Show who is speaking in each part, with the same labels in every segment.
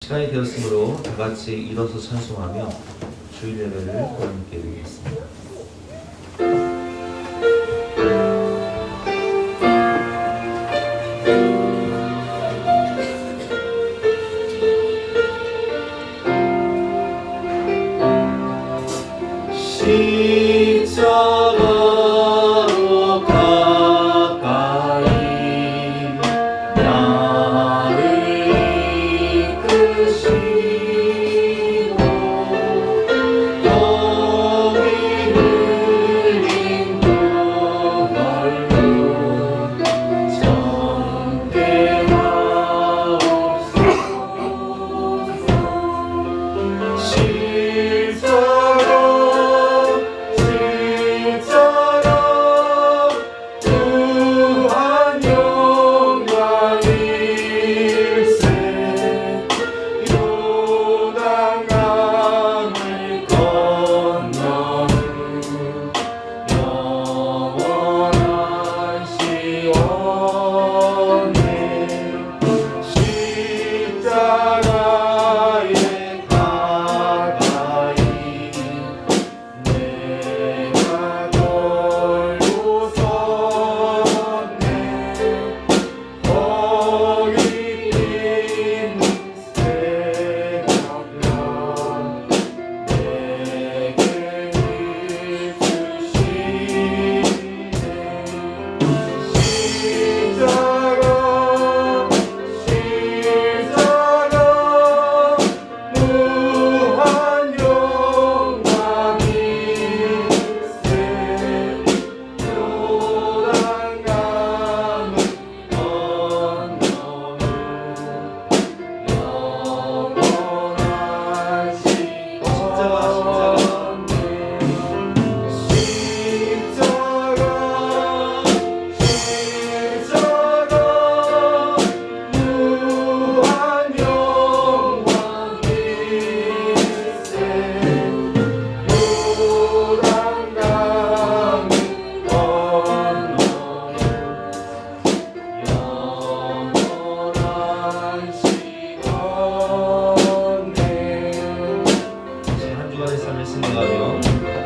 Speaker 1: 시간이 되었으므로 다 같이 일어서 찬송하며 주일 예배를 하나님께 드리겠습니다. 십자가로 가까이 나를 이끄시고 거기 흘린 눈물로 정케 하옵소서.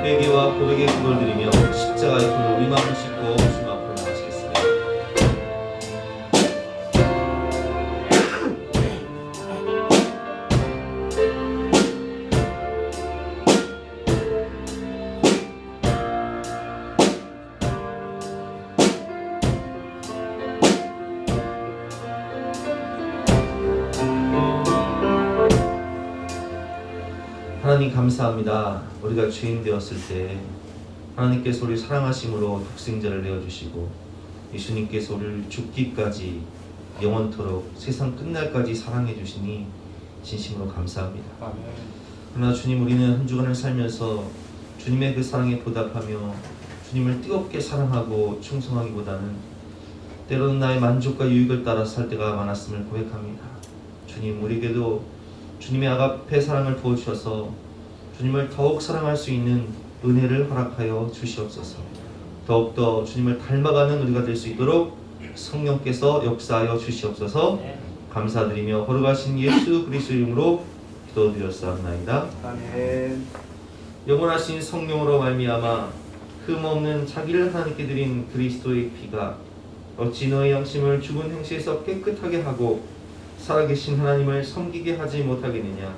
Speaker 1: 회개와 고백의 기도를 드리며 십자가의 불로 우리 마음을 싣고 주님 앞으로 나가시겠습니다. 하나님 감사합니다. 우리가 죄인 되었을 때 하나님께서 우리 사랑하심으로 독생자를 내어주시고 예수님께서 우리를 죽기까지 영원토록 세상 끝날까지 사랑해 주시니 진심으로 감사합니다. 그러나 주님, 우리는 한 주간을 살면서 주님의 그 사랑에 보답하며 주님을 뜨겁게 사랑하고 충성하기보다는 때로는 나의 만족과 유익을 따라 살 때가 많았음을 고백합니다. 주님, 우리에게도 주님의 아가페 사랑을 부어주셔서 주님을 더욱 사랑할 수 있는 은혜를 허락하여 주시옵소서. 더욱더 주님을 닮아가는 우리가 될 수 있도록 성령께서 역사하여 주시옵소서. 감사드리며 거룩하신 예수 그리스도 이름으로 기도드렸사옵나이다.
Speaker 2: 아멘.
Speaker 1: 영원하신 성령으로 말미암아 흠없는 자기를 하나님께 드린 그리스도의 피가 어찌 너의 양심을 죽은 행실에서 깨끗하게 하고 살아계신 하나님을 섬기게 하지 못하겠느냐.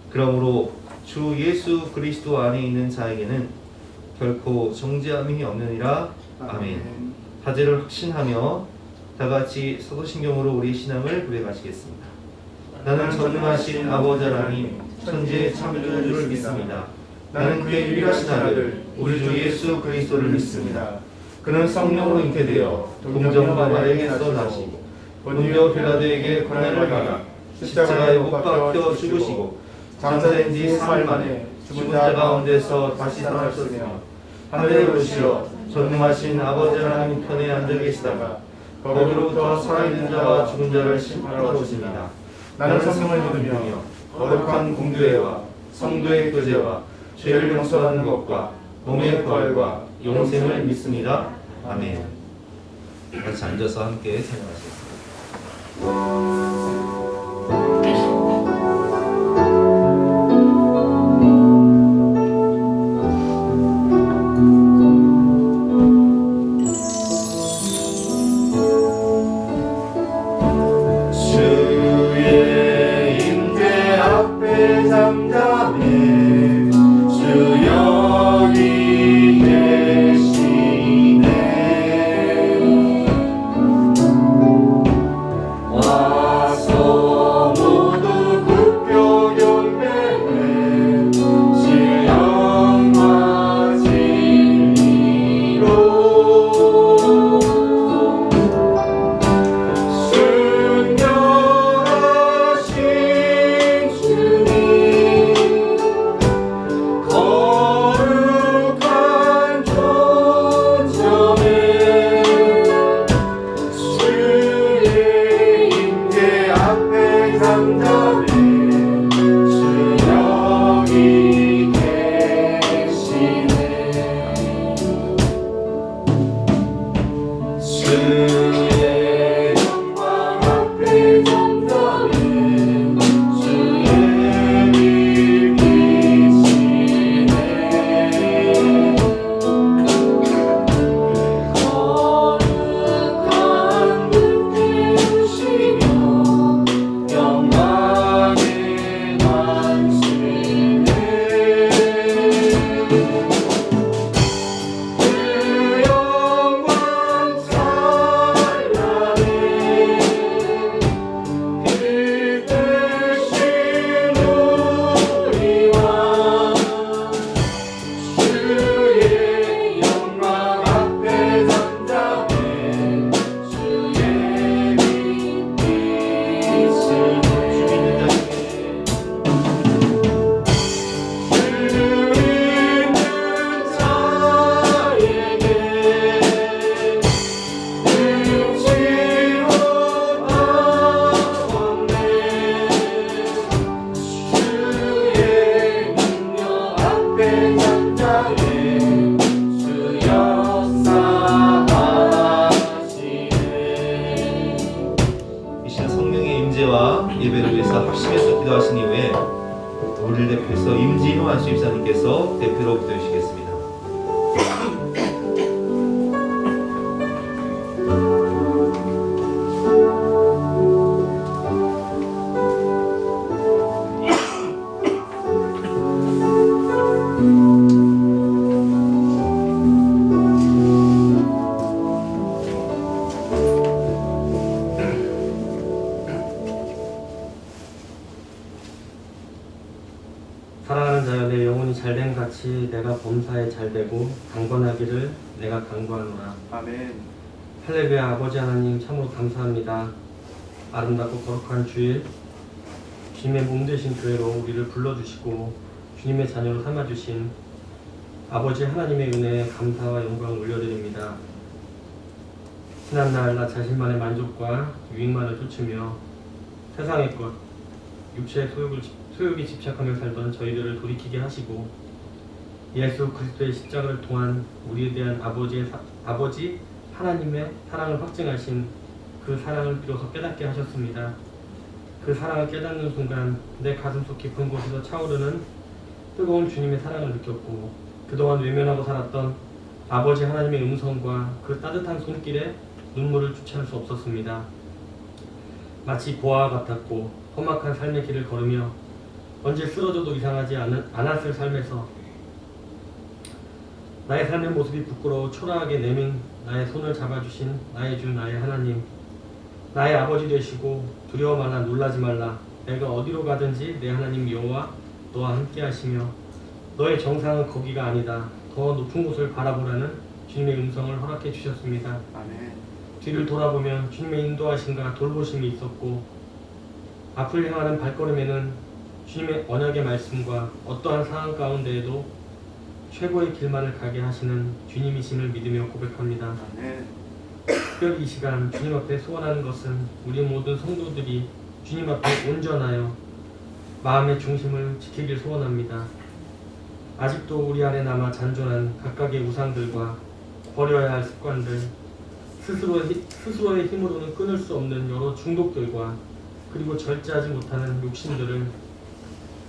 Speaker 1: 그러므로 주 예수 그리스도 안에 있는 자에게는 결코 정죄함이 없느니라. 아멘. 다제를 확신하며 다같이 사도신경으로 우리의 신앙을 고백하시겠습니다. 나는 전능하신 아버지 하나님 천지의 창조주를 믿습니다. 나는 그의 유일하신 아들 우리 주 예수 그리스도를 믿습니다. 그는 성령으로 잉태되어 동정과 마리아에게서 나시고 본디오 빌라도에게 고난을 받아 십자가에 못 박혀 죽으시고 장사된 지 사흘 만에 죽은 자 가운데서 다시 살아나셨으며 하늘에 오르시어 전능하신 아버지 하나님 편에 앉아 계시다가 거기로부터 살아있는 자와 죽은 자를 심판하러 오십니다. 나는 성령을 믿으며 거룩한 공교회와 성도의 교제와 죄를 용서하는 것과 몸의 부활과 영생을 믿습니다. 아멘. 같이 앉아서 함께 찬양하시겠습니다. 기도하신 이후에 우리를 대표해서 임진호 안수집사님께서 대표로 기도해 주시겠습니다.
Speaker 2: 사랑하는 자여, 내 영혼이 잘됨 같이 내가 범사에 잘되고 강건하기를 내가 강구하노라.
Speaker 3: 아멘.
Speaker 2: 할렐루야. 아버지 하나님 참으로 감사합니다. 아름답고 거룩한 주일, 주님의 몸 되신 교회로 우리를 불러주시고 주님의 자녀로 삼아주신 아버지 하나님의 은혜에 감사와 영광을 올려드립니다. 지난날 나 자신만의 만족과 유익만을 쫓으며 세상의 것, 육체의 소욕에 집착하며 살던 저희들을 돌이키게 하시고 예수 그리스도의 십자가를 통한 우리에 대한 아버지 하나님의 사랑을 확증하신 그 사랑을 비로소 깨닫게 하셨습니다. 그 사랑을 깨닫는 순간 내 가슴속 깊은 곳에서 차오르는 뜨거운 주님의 사랑을 느꼈고 그동안 외면하고 살았던 아버지 하나님의 음성과 그 따뜻한 손길에 눈물을 주체할 수 없었습니다. 마치 보아와 같았고 험악한 삶의 길을 걸으며 언제 쓰러져도 이상하지 않았을 삶에서 나의 삶의 모습이 부끄러워 초라하게 내민 나의 손을 잡아주신 나의 주 나의 하나님, 나의 아버지 되시고 두려워 말라 놀라지 말라, 내가 어디로 가든지 내 하나님 여호와 너와 함께 하시며 너의 정상은 거기가 아니다, 더 높은 곳을 바라보라는 주님의 음성을 허락해 주셨습니다.
Speaker 3: 아멘.
Speaker 2: 뒤를 돌아보면 주님의 인도하심과 돌보심이 있었고 앞을 향하는 발걸음에는 주님의 언약의 말씀과 어떠한 상황 가운데에도 최고의 길만을 가게 하시는 주님이심을 믿으며 고백합니다.
Speaker 3: 아멘.
Speaker 2: 특별히 이 시간 주님 앞에 소원하는 것은 우리 모든 성도들이 주님 앞에 온전하여 마음의 중심을 지키길 소원합니다. 아직도 우리 안에 남아 잔존한 각각의 우상들과 버려야 할 습관들, 스스로의 힘으로는 끊을 수 없는 여러 중독들과 그리고 절제하지 못하는 욕심들을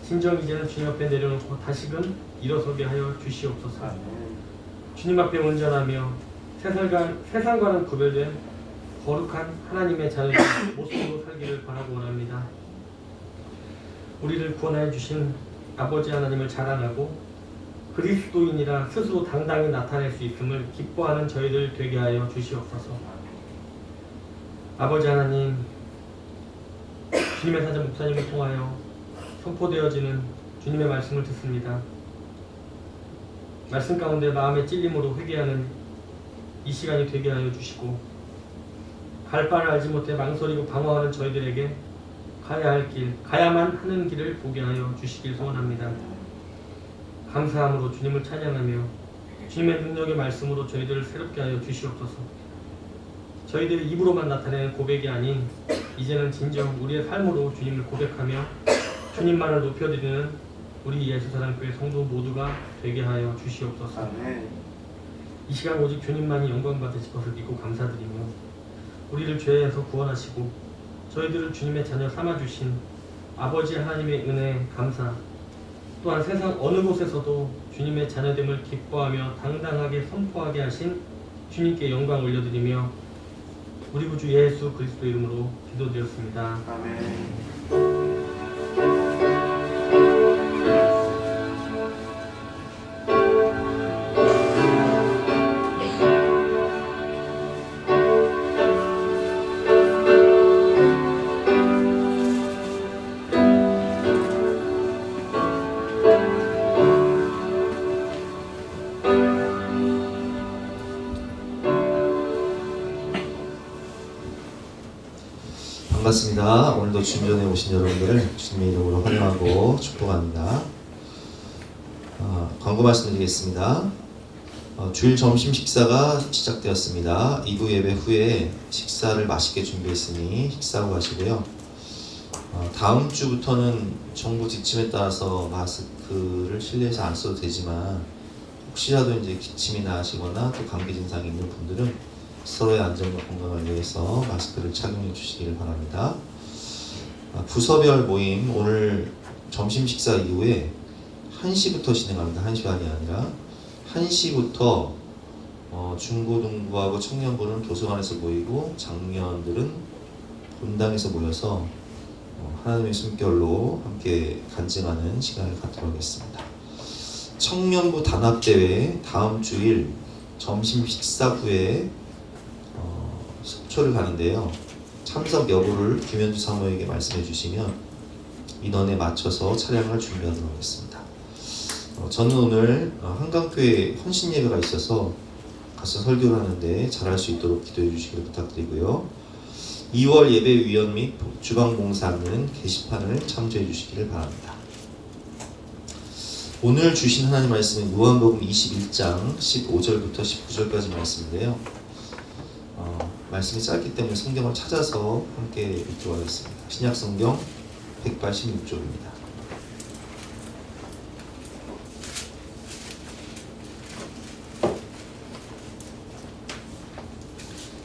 Speaker 2: 진정 이제는 주님 앞에 내려놓고 다시금 일어서게 하여 주시옵소서.
Speaker 3: 아멘.
Speaker 2: 주님 앞에 온전하며 세상과는 구별된 거룩한 하나님의 자녀의 모습으로 살기를 바라고 원합니다. 우리를 구원하여 주신 아버지 하나님을 자랑하고 그리스도인이라 스스로 당당히 나타낼 수 있음을 기뻐하는 저희들 되게 하여 주시옵소서. 아버지 하나님, 주님의 사자 목사님을 통하여 선포되어지는 주님의 말씀을 듣습니다. 말씀 가운데 마음의 찔림으로 회개하는 이 시간이 되게 하여 주시고 갈 바를 알지 못해 망설이고 방황하는 저희들에게 가야 할 길, 가야만 하는 길을 보게 하여 주시길 소원합니다. 감사함으로 주님을 찬양하며 주님의 능력의 말씀으로 저희들을 새롭게 하여 주시옵소서. 저희들이 입으로만 나타내는 고백이 아닌 이제는 진정 우리의 삶으로 주님을 고백하며 주님만을 높여드리는 우리 예수사랑교회 성도 모두가 되게 하여 주시옵소서.
Speaker 3: 아멘.
Speaker 2: 이 시간 오직 주님만이 영광 받으실 것을 믿고 감사드리며 우리를 죄에서 구원하시고 저희들을 주님의 자녀 삼아주신 아버지 하나님의 은혜에 감사, 또한 세상 어느 곳에서도 주님의 자녀됨을 기뻐하며 당당하게 선포하게 하신 주님께 영광 올려드리며 우리 구주 예수 그리스도 이름으로 기도드렸습니다.
Speaker 3: 아멘.
Speaker 1: 반갑습니다. 오늘도 주님 전에 오신 여러분들을 주님의 이름으로 환영하고 축복합니다. 광고 말씀드리겠습니다. 주일 점심 식사가 시작되었습니다. 2부 예배 후에 식사를 맛있게 준비했으니 식사하고 가시고요. 다음 주부터는 정부 지침에 따라서 마스크를 실내에서 안 써도 되지만 혹시라도 이제 기침이 나시거나 또 감기 증상이 있는 분들은 서로의 안전과 건강을 위해서 마스크를 착용해 주시길 바랍니다.
Speaker 3: 부서별 모임 오늘 점심 식사 이후에 1시부터 진행합니다. 1시 반이 아니라 1시부터 중고등부하고 청년부는 도서관에서 모이고 장년들은 본당에서 모여서 하나님의 숨결로 함께 간증하는 시간을 갖도록 하겠습니다. 청년부 단합대회 다음 주일 점심 식사 후에 속초를 가는데요. 참석 여부를 김현주 사모에게 말씀해 주시면 인원에 맞춰서 차량을 준비하도록 하겠습니다. 저는 오늘 한강교회 헌신 예배가 있어서 가서 설교를 하는데 잘할 수 있도록 기도해 주시기를 부탁드리고요. 2월 예배위원 및 주방봉사는 게시판을 참조해 주시기를 바랍니다. 오늘 주신 하나님 말씀은 요한복음 21장 15절부터 19절까지 말씀인데요. 말씀이 짧기 때문에 성경을 찾아서 함께 읽도록 하겠습니다. 신약성경 186쪽입니다.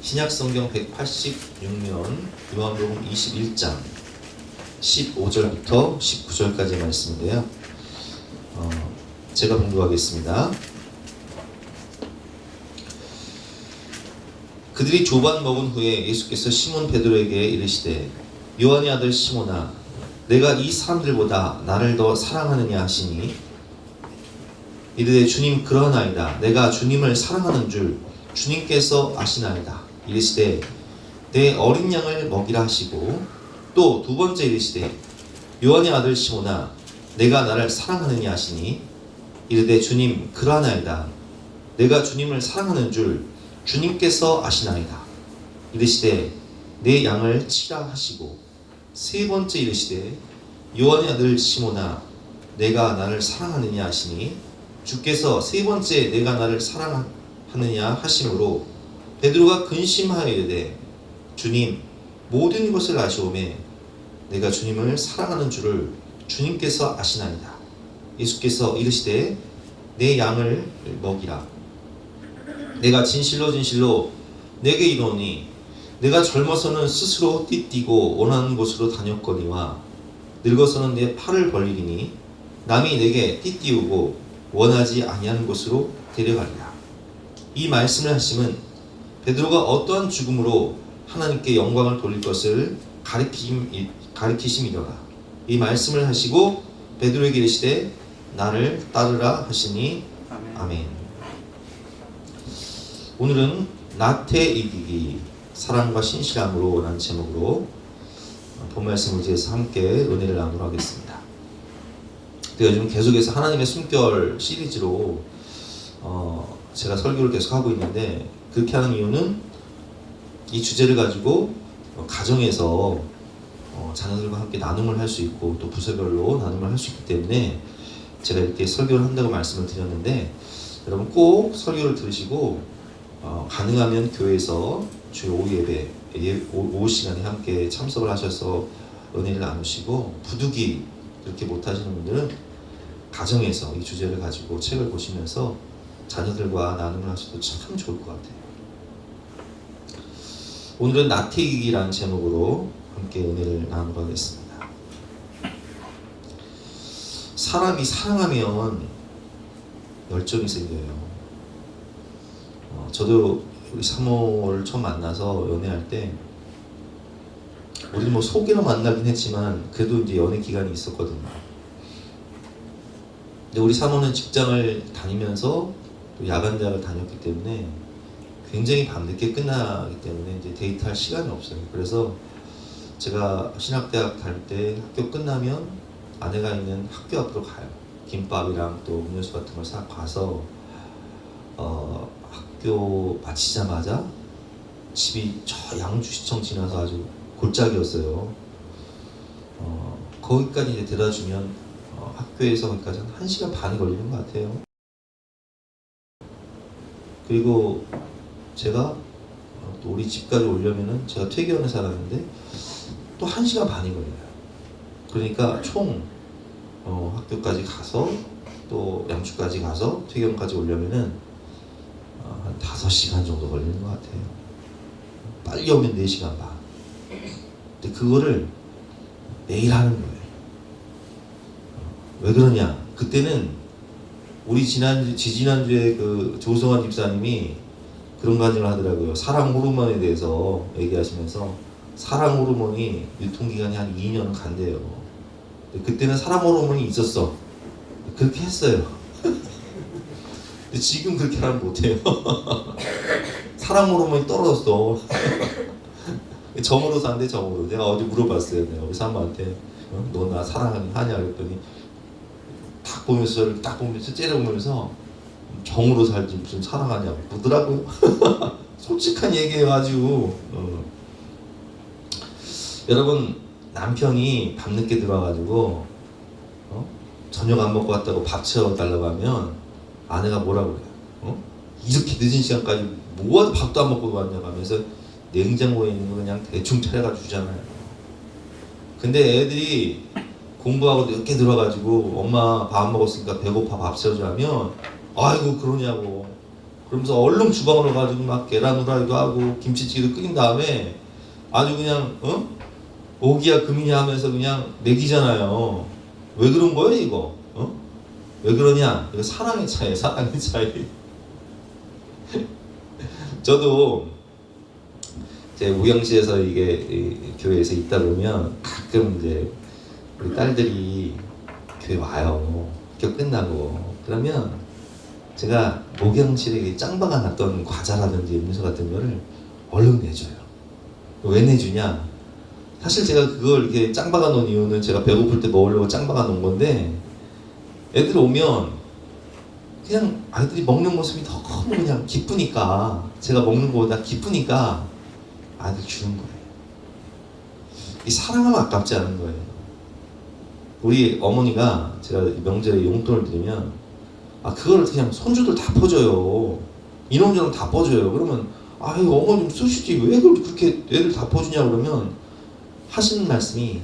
Speaker 3: 신약성경 186면 요한복음 21장 15절부터 19절까지 말씀인데요. 제가 봉독하겠습니다. 그들이 조반 먹은 후에 예수께서 시몬 베드로에게 이르시되 요한의 아들 시몬아 내가 이 사람들보다 나를 더 사랑하느냐 하시니 이르되 주님 그러하나이다. 내가 주님을 사랑하는 줄 주님께서 아시나이다. 이르시되 내 어린 양을 먹이라 하시고 또 두 번째 이르시되 요한의 아들 시몬아 내가 나를 사랑하느냐 하시니 이르되 주님 그러하나이다. 내가 주님을 사랑하는 줄 주님께서 아시나이다. 이르시되 내 양을 치라 하시고 세 번째 이르시되 요한의 아들 시몬아 내가 나를 사랑하느냐 하시니 주께서 세 번째 내가 나를 사랑하느냐 하심으로 베드로가 근심하여 이르되 주님 모든 것을 아시오매 내가 주님을 사랑하는 줄을 주님께서 아시나이다. 예수께서 이르시되 내 양을 먹이라. 내가 진실로 진실로 내게 이르노니 내가 젊어서는 스스로 띠뛰고 원하는 곳으로 다녔거니와 늙어서는 내 팔을 벌리리니 남이 내게 띠띠우고 원하지 아니하는 곳으로 데려가리라. 이 말씀을 하심은 베드로가 어떠한 죽음으로 하나님께 영광을 돌릴 것을 가리키심이더라. 이 말씀을 하시고 베드로에게 이르시되 나를 따르라 하시니 아멘. 오늘은 나태 이기기 사랑과 신실함으로 라는 제목으로 본 말씀을 의지해서 함께 은혜를 나누도록 하겠습니다. 요즘 계속해서 하나님의 숨결 시리즈로 제가 설교를 계속 하고 있는데 그렇게 하는 이유는 이 주제를 가지고 가정에서 자녀들과 함께 나눔을 할 수 있고 또 부서별로 나눔을 할 수 있기 때문에 제가 이렇게 설교를 한다고 말씀을 드렸는데 여러분 꼭 설교를 들으시고 가능하면 교회에서 주 오후 예배 오후 시간에 함께 참석을 하셔서 은혜를 나누시고 부득이 그렇게 못하시는 분들은 가정에서 이 주제를 가지고 책을 보시면서 자녀들과 나눔을 하셔도 참 좋을 것 같아요. 오늘은 나태이기라는 제목으로 함께 은혜를 나누도록 하겠습니다. 사람이 사랑하면 열정이 생겨요. 저도 우리 사모를 처음 만나서 연애할 때 우리 뭐 속이로 만나긴 했지만 그래도 이제 연애 기간이 있었거든요. 근데 우리 사모는 직장을 다니면서 또 야간 대학을 다녔기 때문에 굉장히 밤늦게 끝나기 때문에 이제 데이트할 시간이 없어요. 그래서 제가 신학대학 다닐 때 학교 끝나면 아내가 있는 학교 앞으로 가요. 김밥이랑 또 음료수 같은 걸 사 가서 학교 마치자마자 집이 저 양주시청 지나서 아주 골짜기였어요. 거기까지 이제 데려다주면 학교에서 거기까지 한 1시간 반이 걸리는 것 같아요. 그리고 제가 또 우리 집까지 오려면은 제가 퇴계원에 살았는데 또 1시간 반이 걸려요. 그러니까 총 학교까지 가서 또 양주까지 가서 퇴계원까지 오려면은 한 5시간 정도 걸리는 것 같아요. 빨리 오면 4시간 반. 근데 그거를 매일 하는 거예요. 왜 그러냐? 그때는 우리 지지난주에 그 조성환 집사님이 그런 가정을 하더라고요. 사랑 호르몬에 대해서 얘기하시면서 사랑 호르몬이 유통기간이 한 2년은 간대요. 그때는 사랑 호르몬이 있었어. 그렇게 했어요. 근데 지금 그렇게 하면 못해요. 사랑 호르몬이 떨어졌어. 점으로 산대, 점으로. 내가 어제 물어봤어요. 내가 우리 사모한테 너 나 사랑하냐 그랬더니 딱 보면서 저를 딱 보면서 째려보면서 정으로 살지 무슨 사랑하냐고 그러더라고요. 솔직한 얘기해가지고 여러분 남편이 밤늦게 들어와가지고 저녁 안 먹고 왔다고 밥 채워달라고 하면 아내가 뭐라고 그래요? 이렇게 늦은 시간까지 뭐하러 밥도 안 먹고 왔냐고 하면서 냉장고에 있는 거 그냥 대충 차려가 주잖아요. 근데 애들이 공부하고 늦게 들어와가지고 엄마 밥 먹었으니까 배고파 밥 채워주라면 아이고 그러냐고 그러면서 얼른 주방으로 가지고 막 계란 후라이도 하고 김치찌개도 끓인 다음에 아주 그냥 오기야 금이냐 하면서 그냥 먹이잖아요. 왜 그런 거예요 이거? 왜 그러냐? 이거 사랑의 차이, 사랑의 차이. 저도 제 우영시에서 이게 교회에서 있다 보면 가끔 이제 우리 딸들이 교회 와요. 학교 끝나고 그러면 제가 목영실에 짱박아 놨던 과자라든지 음료수 같은 거를 얼른 내줘요. 왜 내주냐? 사실 제가 그걸 이렇게 짱박아 놓은 이유는 제가 배고플 때 먹으려고 짱박아 놓은 건데 애들 오면 그냥 아이들이 먹는 모습이 너무 그냥 기쁘니까 제가 먹는 거보다 기쁘니까 아이들 주는 거예요. 이 사랑하면 아깝지 않은 거예요. 우리 어머니가 제가 명절에 용돈을 드리면 그걸 그냥 손주들 다 퍼줘요. 이놈저놈 다 퍼줘요. 그러면 아유 어머니 좀 쓰시지 왜 그렇게 애들 다 퍼주냐 그러면 하시는 말씀이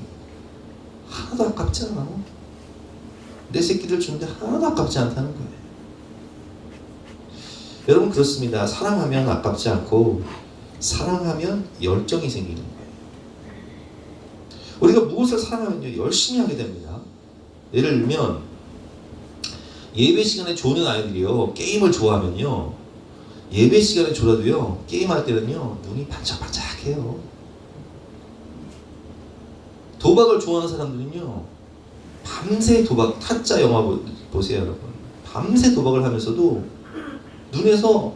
Speaker 3: 하나도 아깝지 않아. 내 새끼들 주는데 하나도 아깝지 않다는 거예요. 여러분 그렇습니다. 사랑하면 아깝지 않고 사랑하면 열정이 생기는 거예요. 우리가 무엇을 사랑하면요 열심히 하게 됩니다. 예를 들면 예배 시간에 조는 아이들이요 게임을 좋아하면요 예배 시간에 졸아도요 게임할 때는요 눈이 반짝반짝해요. 도박을 좋아하는 사람들은요 밤새 도박 타짜 영화 보세요 여러분. 밤새 도박을 하면서도 눈에서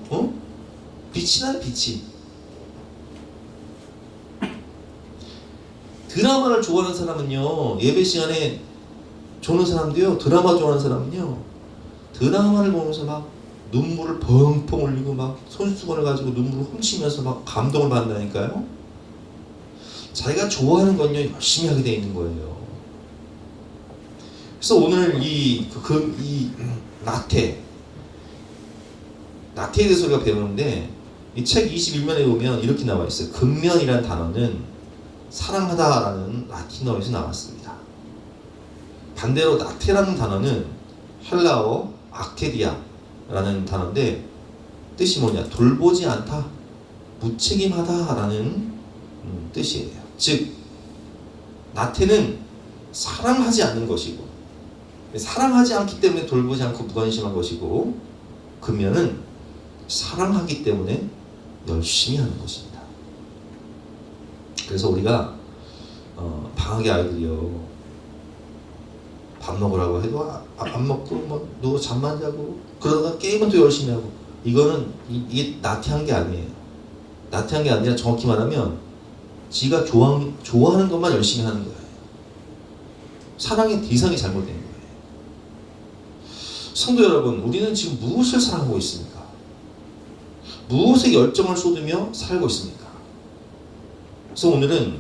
Speaker 3: 빛이 나요 빛이. 드라마를 좋아하는 사람은요 예배 시간에 조는 사람도요 드라마 좋아하는 사람은요 드라마를 보면서 막 눈물을 펑펑 흘리고 막 손수건을 가지고 눈물을 훔치면서 막 감동을 받는다니까요. 자기가 좋아하는 건요 열심히 하게 돼 있는 거예요. 그래서 오늘 이 나태에 대해서 우리가 배우는데 이 책 21면에 보면 이렇게 나와 있어요. 근면이라는 단어는 사랑하다라는 라틴어에서 나왔습니다. 반대로 나태라는 단어는 헬라어 아케디아라는 단어인데 뜻이 뭐냐? 돌보지 않다, 무책임하다라는 뜻이에요. 즉 나태는 사랑하지 않는 것이고 사랑하지 않기 때문에 돌보지 않고 무관심한 것이고 근면은 사랑하기 때문에 열심히 하는 것입니다. 그래서 우리가 방학의 아이들이요 밥 먹으라고 해도 안 먹고 뭐 누워 잠만 자고 그러다가 게임은 또 열심히 하고 이거는 이게 나태한 게 아니에요. 나태한 게 아니라 정확히 말하면 지가 좋아하는 것만 열심히 하는 거예요. 사랑의 대상이 잘못된 거예요. 성도 여러분, 우리는 지금 무엇을 사랑하고 있습니까? 무엇에 열정을 쏟으며 살고 있습니까? 그래서 오늘은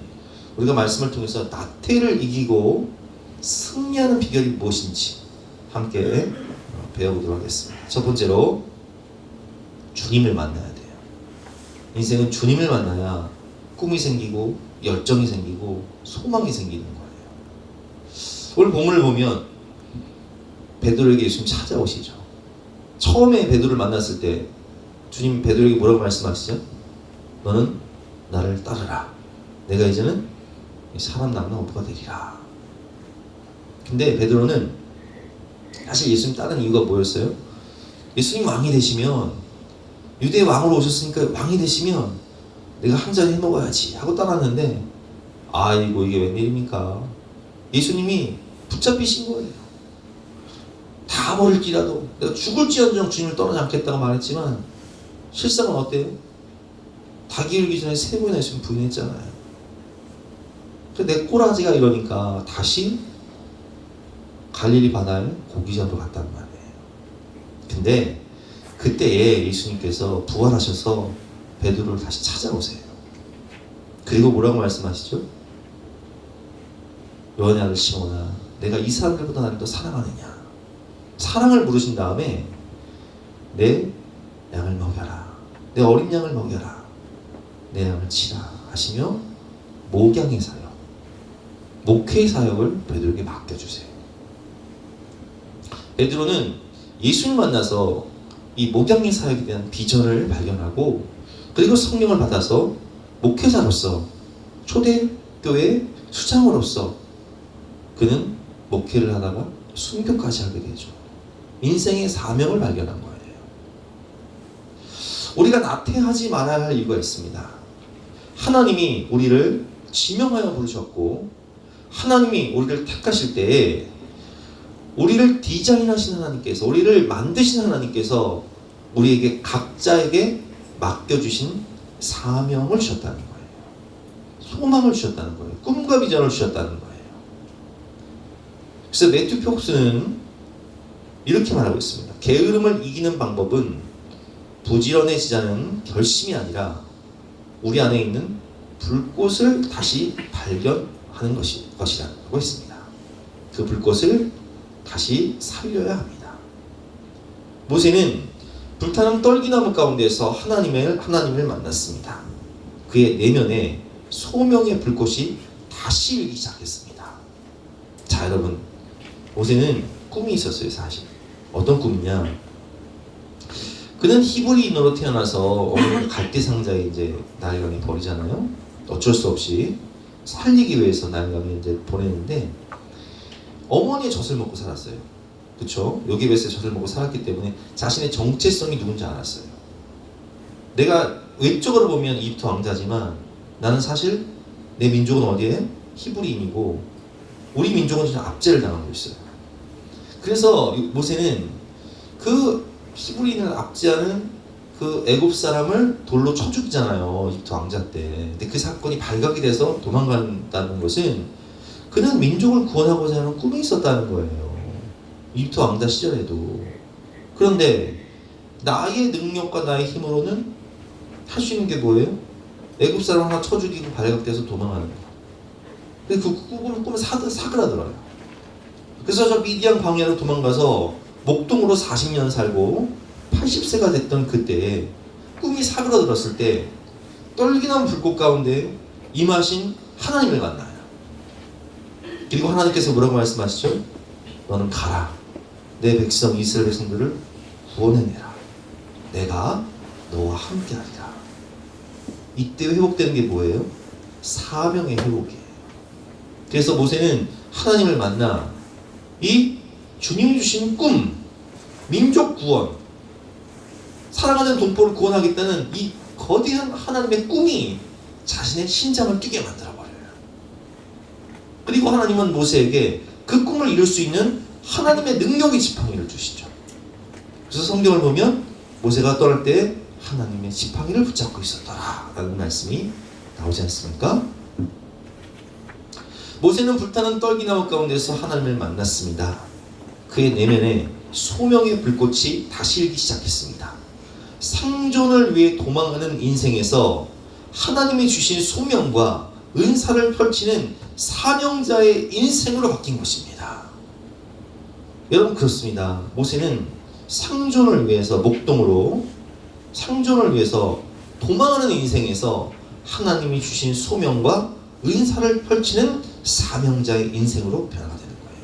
Speaker 3: 우리가 말씀을 통해서 나태를 이기고 승리하는 비결이 무엇인지 함께 배워보도록 하겠습니다. 첫 번째로 주님을 만나야 돼요. 인생은 주님을 만나야 꿈이 생기고 열정이 생기고 소망이 생기는 거예요. 오늘 본문을 보면 베드로에게 예수님 찾아오시죠. 처음에 베드로를 만났을 때 주님 베드로에게 뭐라고 말씀하시죠? 너는 나를 따르라. 내가 이제는 사람 낚는 어부가 되리라. 근데 베드로는 사실 예수님 따르는 이유가 뭐였어요? 예수님 왕이 되시면, 유대 왕으로 오셨으니까 왕이 되시면 내가 한 잔 해먹어야지 하고 따랐는데, 아이고 이게 웬일입니까? 예수님이 붙잡히신 거예요. 다 버릴지라도 내가 죽을지언정 주님을 떠나지 않겠다고 말했지만 실상은 어때요? 닭이 울기 전에 3번이나 예수님 부인했잖아요. 내 꼬라지가 이러니까 다시 갈릴리 바다에 고기 잡으러 갔단 말이에요. 근데 그때에 예수님께서 부활하셔서 베드로를 다시 찾아오세요. 그리고 뭐라고 말씀하시죠? 요한의 아들 시몬아, 내가 이 사람들보다 나를 더 사랑하느냐? 사랑을 물으신 다음에 내 양을 먹여라, 내 어린 양을 먹여라, 내 양을 치라 하시며 목양의 사역, 목회의 사역을 베드로에게 맡겨주세요. 베드로는 예수를 만나서 이 목양의 사역에 대한 비전을 발견하고, 그리고 성령을 받아서 목회자로서, 초대교회 수장으로서 그는 목회를 하다가 순교까지 하게 되죠. 인생의 사명을 발견한 거예요. 우리가 나태하지 말아야 할 이유가 있습니다. 하나님이 우리를 지명하여 부르셨고, 하나님이 우리를 택하실 때에 우리를 디자인하신 하나님께서, 우리를 만드신 하나님께서 우리에게 각자에게 맡겨주신 사명을 주셨다는 거예요. 소망을 주셨다는 거예요. 꿈과 비전을 주셨다는 거예요. 그래서 매튜 폭스는 이렇게 말하고 있습니다. 게으름을 이기는 방법은 부지런해지자는 결심이 아니라 우리 안에 있는 불꽃을 다시 발견하는 것이라고 했습니다. 그 불꽃을 다시 살려야 합니다. 모세는 불타는 떨기나무 가운데서 하나님을 만났습니다. 그의 내면에 소명의 불꽃이 다시 일기 시작했습니다. 자, 여러분, 모세는 꿈이 있었어요. 사실 어떤 꿈이냐? 그는 히브리인으로 태어나서 어머니가 갈대 상자에 이제 나일강에 버리잖아요. 어쩔 수 없이 살리기 위해서 나일강에 이제 보냈는데, 어머니의 젖을 먹고 살았어요. 그렇죠? 요게벳의 젖을 먹고 살았기 때문에 자신의 정체성이 누군지 알았어요. 내가 외적으로 보면 이집트 왕자지만 나는 사실 내 민족은 어디에? 히브리인이고, 우리 민족은 진짜 압제를 당하고 있어요. 그래서 모세는 그 히브리인을 압제하는 그 애굽 사람을 돌로 쳐 죽이잖아요, 이집트 왕자 때. 근데 그 사건이 발각이 돼서 도망간다는 것은 그는 민족을 구원하고자 하는 꿈이 있었다는 거예요, 이집트 왕자 시절에도. 그런데 나의 능력과 나의 힘으로는 할 수 있는 게 뭐예요? 애굽 사람 하나 쳐 죽이고 발각돼서 도망가는 거예요. 근데 그 꿈은 사그라들어요. 그래서 저 미디안 광야로 도망가서 목동으로 40년 살고 80세가 됐던 그때에 꿈이 사그라들었을 때 떨기나무 불꽃 가운데 임하신 하나님을 만나요. 그리고 하나님께서 뭐라고 말씀하시죠? 너는 가라, 내 백성 이스라엘 백성들을 구원해내라, 내가 너와 함께하리라. 이때 회복되는 게 뭐예요? 사명의 회복이에요. 그래서 모세는 하나님을 만나 이 주님이 주신 꿈, 민족 구원, 사랑하는 동포를 구원하겠다는 이 거대한 하나님의 꿈이 자신의 심장을 뛰게 만들어버려요. 그리고 하나님은 모세에게 그 꿈을 이룰 수 있는 하나님의 능력의 지팡이를 주시죠. 그래서 성경을 보면 모세가 떠날 때 하나님의 지팡이를 붙잡고 있었더라 라는 말씀이 나오지 않습니까? 모세는 불타는 떨기나무 가운데서 하나님을 만났습니다. 그의 내면에 소명의 불꽃이 다시 일기 시작했습니다. 생존을 위해 도망하는 인생에서 하나님이 주신 소명과 은사를 펼치는 사명자의 인생으로 바뀐 것입니다. 여러분, 그렇습니다. 모세는 생존을 위해서 목동으로, 생존을 위해서 도망하는 인생에서 하나님이 주신 소명과 은사를 펼치는 사명자의 인생으로 변화가 되는 거예요.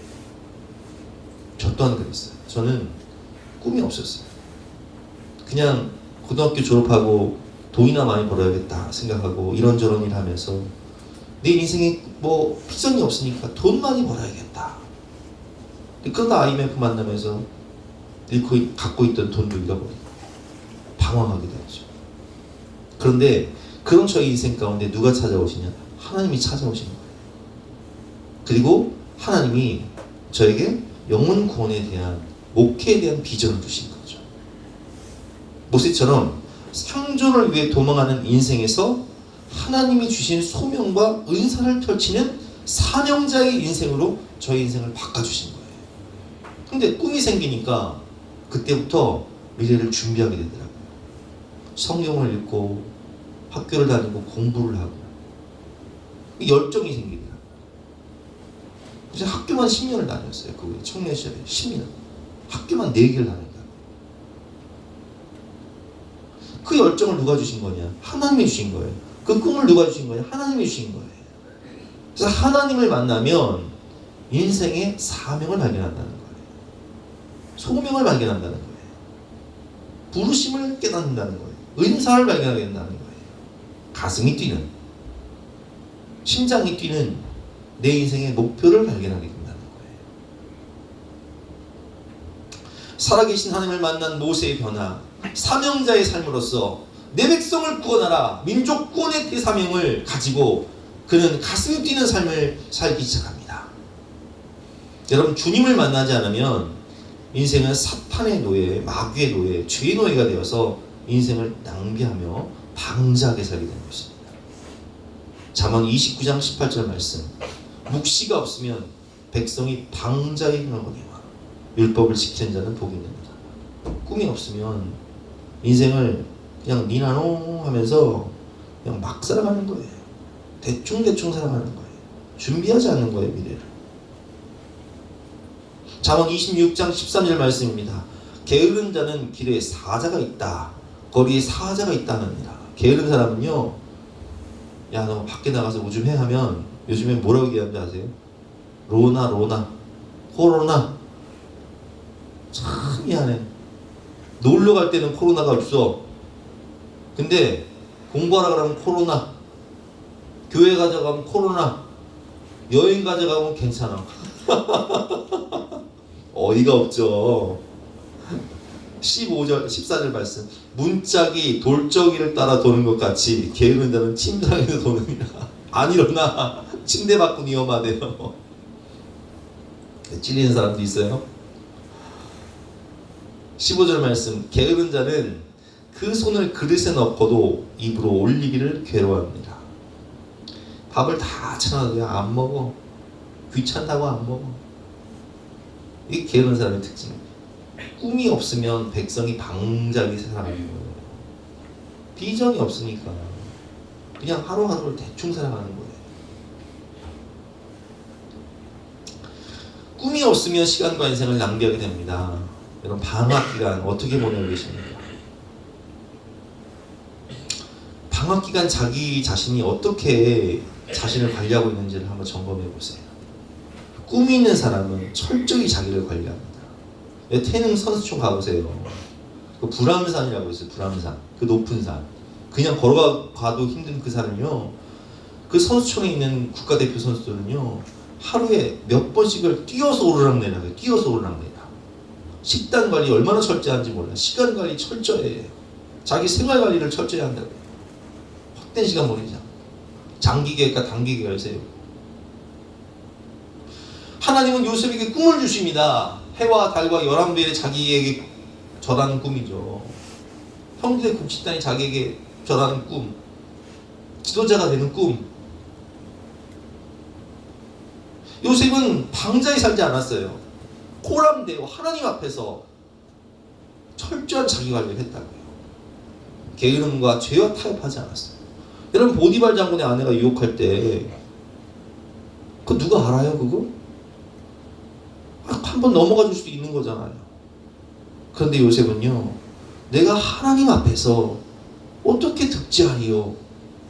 Speaker 3: 저 또한 그랬어요. 저는 꿈이 없었어요. 그냥 고등학교 졸업하고 돈이나 많이 벌어야겠다 생각하고 이런저런 일 하면서 내 인생에 뭐 비전이 없으니까 돈 많이 벌어야겠다. 그러다 IMF 만나면서 갖고 있던 돈도 잃어버리고 방황하게 되죠. 그런데 그런 저희 인생 가운데 누가 찾아오시냐? 하나님이 찾아오시는 거예요. 그리고 하나님이 저에게 영혼 구원에 대한, 목회에 대한 비전을 주신 거죠. 모세처럼 상존을 위해 도망하는 인생에서 하나님이 주신 소명과 은사를 펼치는 사명자의 인생으로 저희 인생을 바꿔주신 거예요. 근데 꿈이 생기니까 그때부터 미래를 준비하게 되더라고요. 성경을 읽고 학교를 다니고 공부를 하고 열정이 생기더라고요. 그래서 학교만 10년을 다녔어요. 그 청년 시절에 10년. 학교만 4개를 다녔다고. 그 열정을 누가 주신 거냐? 하나님이 주신 거예요. 그 꿈을 누가 주신 거냐? 하나님이 주신 거예요. 그래서 하나님을 만나면 인생의 사명을 발견한다는 거예요. 소명을 발견한다는 거예요. 부르심을 깨닫는다는 거예요. 은사를 발견하게 된다는 거예요. 가슴이 뛰는, 심장이 뛰는 내 인생의 목표를 발견하게 된다는 거예요. 살아계신 하나님을 만난 모세의 변화, 사명자의 삶으로서 내 백성을 구원하라, 민족 구원의 대사명을 가지고 그는 가슴이 뛰는 삶을 살기 시작합니다. 여러분, 주님을 만나지 않으면 인생은 사탄의 노예, 마귀의 노예, 죄의 노예가 되어서 인생을 낭비하며 방자하게 살게 되는 것입니다. 잠언 29장 18절 말씀, 묵시가 없으면 백성이 방자에 행하거니와 율법을 지키는 자는 복이 있느니라. 꿈이 없으면 인생을 그냥 니나노 하면서 그냥 막 살아가는 거예요. 대충 살아가는 거예요. 준비하지 않는 거예요, 미래를. 잠언 26장 13절 말씀입니다. 게으른 자는 길에 사자가 있다, 거리에 사자가 있다느니라. 게으른 사람은요, 야, 너 밖에 나가서 뭐 좀 해 하면 요즘에 뭐라고 얘기하는지 아세요? 로나, 코로나. 참 미안해. 놀러 갈 때는 코로나가 없어. 근데 공부하라 그러면 코로나, 교회 가져가면 코로나, 여행 가져가면 괜찮아. 어이가 없죠. 15절, 14절 말씀, 문짝이 돌적이를 따라 도는 것 같이 게으른 자는 침상에서 도느니라. 안 일어나. 침대 밖은 위험하대요. 찔리는 사람도 있어요. 15절 말씀, 게으른 자는 그 손을 그릇에 넣고도 입으로 올리기를 괴로워합니다. 밥을 다 차려놔도 안 먹어. 귀찮다고 안 먹어. 이게 게으른 사람의 특징입니다. 꿈이 없으면 백성이 방자하게 살아가는 거예요. 비전이 없으니까 그냥 하루하루를 대충 살아가는 거예요. 꿈이 없으면 시간과 인생을 낭비하게 됩니다. 여러분, 방학 기간 어떻게 보내고 계십니까? 방학 기간 자기 자신이 어떻게 자신을 관리하고 있는지를 한번 점검해 보세요. 꿈이 있는 사람은 철저히 자기를 관리합니다. 태릉 선수촌 가보세요. 그 불암산이라고 있어요. 불암산. 그 높은 산. 그냥 걸어가도 힘든 그 산은요, 그 선수촌에 있는 국가대표 선수들은요, 하루에 몇 번씩을 뛰어서 오르락내리락해요. 뛰어서 오르락내리락. 식단 관리 얼마나 철저한지 몰라. 시간 관리 철저해요. 자기 생활 관리를 철저히 한다고요. 헛된 시간 보내자. 장기 계획과 단기 계획을 세우고. 하나님은 요셉에게 꿈을 주십니다. 해와 달과 11배의 자기에게 절하는 꿈이죠. 형제의 국집단이 자기에게 절하는 꿈, 지도자가 되는 꿈. 요셉은 방자에 살지 않았어요. 코람되어 하나님 앞에서 철저한 자기관리를 했다고요. 게으름과 죄와 타협하지 않았어요. 여러분, 보디발 장군의 아내가 유혹할 때 그거 누가 알아요? 그거? 한번 넘어가 줄 수도 있는 거잖아요. 그런데 요셉은요, 내가 하나님 앞에서 어떻게 득지하리요?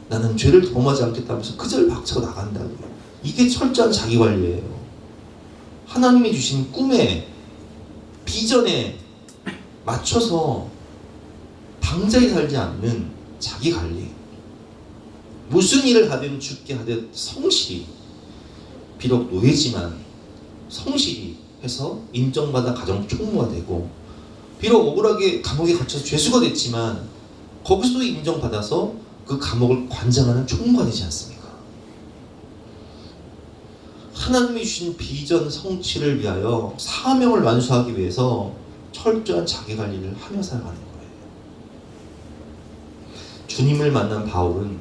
Speaker 3: 나는 죄를 범하지 않겠다면서 그 죄를 박차고 나간다고요. 이게 철저한 자기관리예요. 하나님이 주신 꿈에, 비전에 맞춰서 방자에 살지 않는 자기관리. 무슨 일을 하든 죽게 하든 성실히, 비록 노예지만 성실히 해서 인정받아 가정 총무가 되고, 비록 억울하게 감옥에 갇혀서 죄수가 됐지만 거기서도 인정받아서 그 감옥을 관장하는 총무가 되지 않습니까? 하나님이 주신 비전 성취를 위하여 사명을 완수하기 위해서 철저한 자기관리를 하며 살아가는 거예요. 주님을 만난 바울은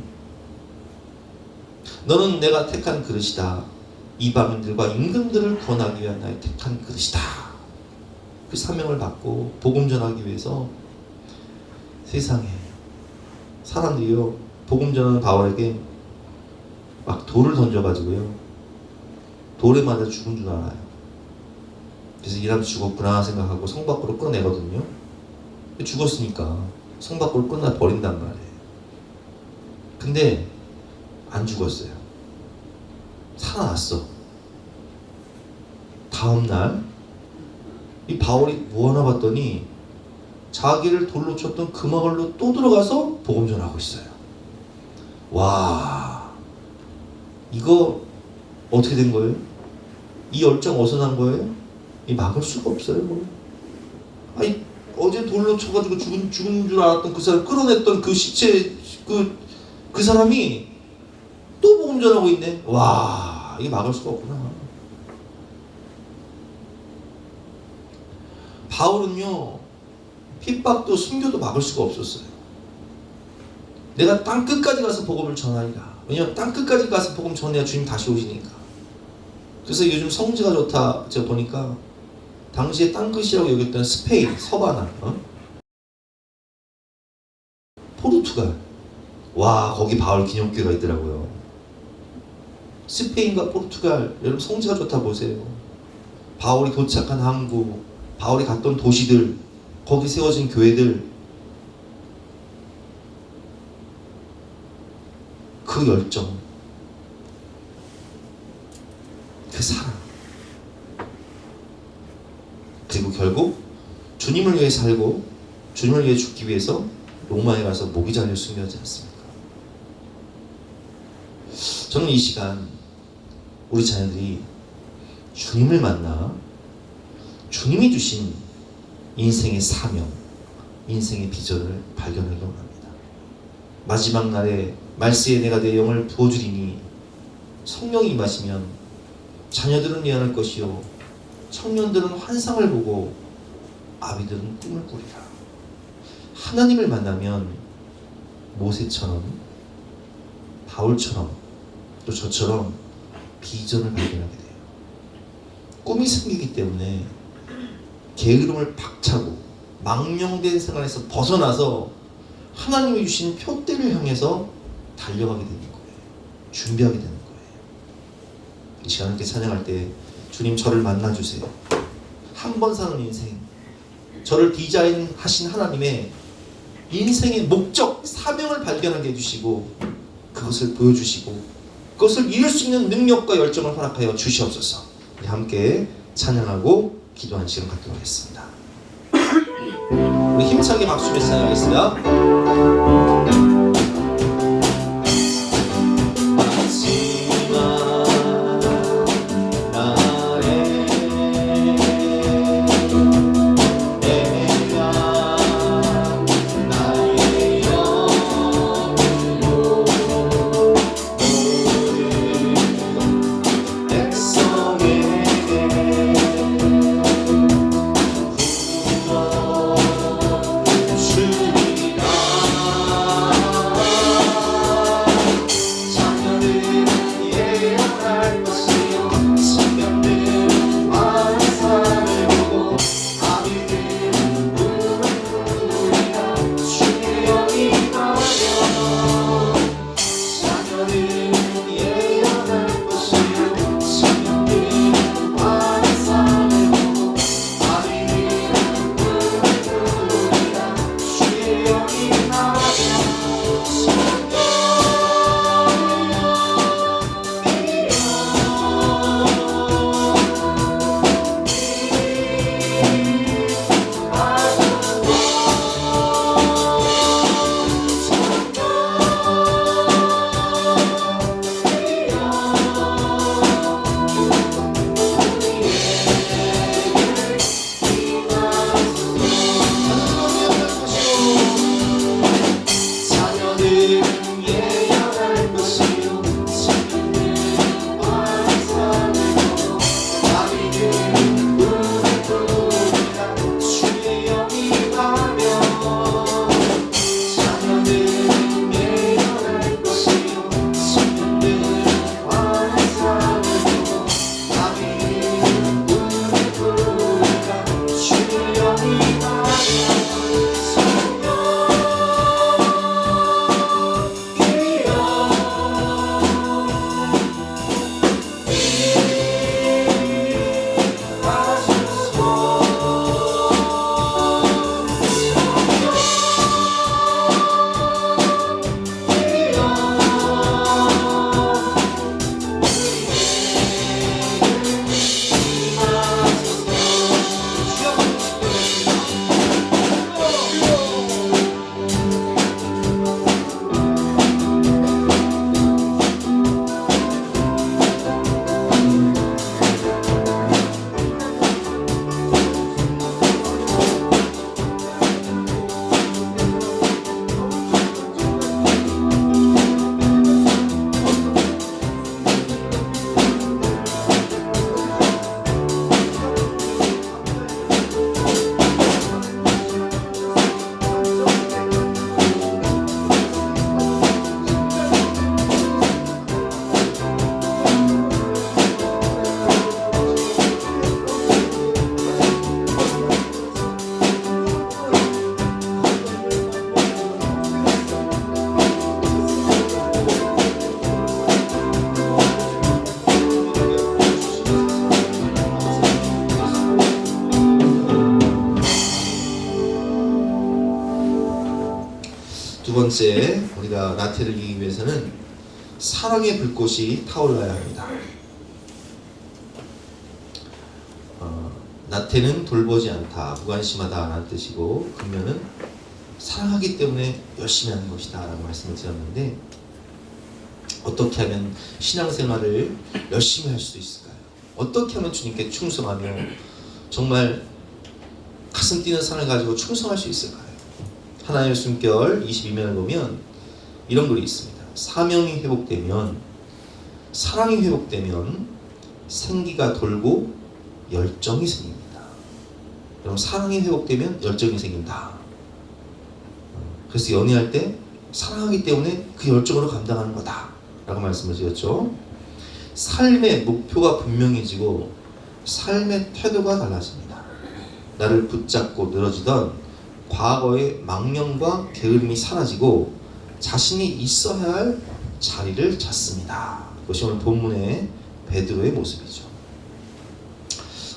Speaker 3: 너는 내가 택한 그릇이다. 이방인들과 임금들을 구원하기 위한 나의 택한 그릇이다. 그 사명을 받고 복음 전하기 위해서 세상에 사람들이요, 복음 전하는 바울에게 막 돌을 던져가지고요, 돌에 맞아 죽은 줄 알아요. 그래서 이 사람 죽었구나 생각하고 성 밖으로 끌어내거든요. 죽었으니까 성 밖으로 끌어내버린단 말이에요. 근데 안 죽었어요. 살아났어. 다음날 이 바울이 뭐 하나 봤더니 자기를 돌로 쳤던 그 마을로 또 들어가서 복음 전하고 있어요. 와, 이거 어떻게 된 거예요? 이 열정 어디서 난 거예요? 이 막을 수가 없어요. 아니, 어제 돌로 쳐가지고 죽은 줄 알았던 그 사람, 끌어냈던 그 시체, 그 사람이 또 복음 전하고 있네. 와, 이게 막을 수가 없구나. 바울은요, 핍박도 순교도 막을 수가 없었어요. 내가 땅 끝까지 가서 복음을 전하리라. 왜냐면 땅 끝까지 가서 복음 전해야 주님 다시 오시니까. 그래서 요즘 성지가 좋다 제가 보니까 당시에 땅 끝이라고 여겼던 스페인, 서바나, 포르투갈, 와, 거기 바울 기념교회가 있더라고요. 스페인과 포르투갈, 여러분 성지가 좋다 보세요. 바울이 도착한 항구, 바울이 갔던 도시들, 거기 세워진 교회들, 그 열정, 그 사랑, 그리고 결국 주님을 위해 살고 주님을 위해 죽기 위해서 로마에 가서 목이 잘려 순교하지 않습니까? 저는 이 시간 우리 자녀들이 주님을 만나 주님이 주신 인생의 사명, 인생의 비전을 발견하기 원합니다. 마지막 날에 말세에 내가 내 영을 부어주리니 성령이 임하시면 자녀들은 예언할 것이요 청년들은 환상을 보고 아비들은 꿈을 꾸리라. 하나님을 만나면 모세처럼, 바울처럼, 또 저처럼 비전을 발견하게 돼요. 꿈이 생기기 때문에 게으름을 박차고 망령된 생활에서 벗어나서 하나님이 주신 표대를 향해서 달려가게 되는 거예요. 준비하게 되는 거예요. 이 시간 함께 찬양할 때 주님 저를 만나주세요. 한 번 사는 인생, 저를 디자인하신 하나님의 인생의 목적, 사명을 발견하게 해주시고 그것을 보여주시고 그것을 이룰 수 있는 능력과 열정을 허락하여 주시옵소서. 우리 함께 찬양하고 기도하는 시간 갖도록 하겠습니다. 우리 힘차게 박수를 찬양하겠습니다. 번째, 우리가 나태를 이기기 위해서는 사랑의 불꽃이 타올라야 합니다. 나태는 돌보지 않다, 무관심하다 라는 뜻이고, 근면은 사랑하기 때문에 열심히 하는 것이다 라고 말씀을 드렸는데, 어떻게 하면 신앙생활을 열심히 할 수 있을까요? 어떻게 하면 주님께 충성하며 정말 가슴 뛰는 사랑을 가지고 충성할 수 있을까요? 하나님의 숨결 22면을 보면 이런 글이 있습니다. 사명이 회복되면, 사랑이 회복되면 생기가 돌고 열정이 생깁니다. 여러분, 사랑이 회복되면 열정이 생긴다. 그래서 연애할 때 사랑하기 때문에 그 열정으로 감당하는 거다 라고 말씀을 드렸죠. 삶의 목표가 분명해지고 삶의 태도가 달라집니다. 나를 붙잡고 늘어지던 과거의 망령과 게으름이 사라지고 자신이 있어야 할 자리를 찾습니다. 그것이 오늘 본문의 베드로의 모습이죠.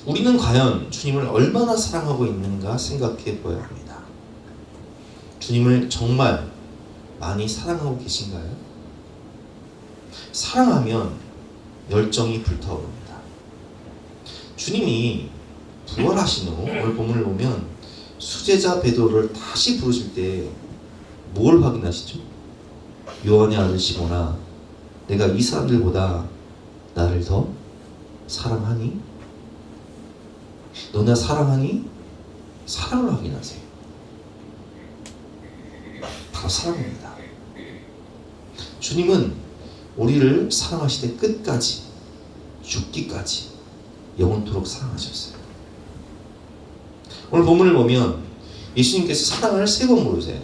Speaker 3: 우리는 과연 주님을 얼마나 사랑하고 있는가 생각해 보아야 합니다. 주님을 정말 많이 사랑하고 계신가요? 사랑하면 열정이 불타오릅니다. 주님이 부활하신 후 오늘 본문을 보면 수제자 베드로를 다시 부르실 때 뭘 확인하시죠? 요한의 아들 시몬아, 내가 이 사람들보다 나를 더 사랑하니? 너나 사랑하니? 사랑을 확인하세요. 바로 사랑입니다. 주님은 우리를 사랑하시되 끝까지, 죽기까지 영원토록 사랑하셨어요. 오늘 본문을 보면 예수님께서 사랑을 3번 물으세요.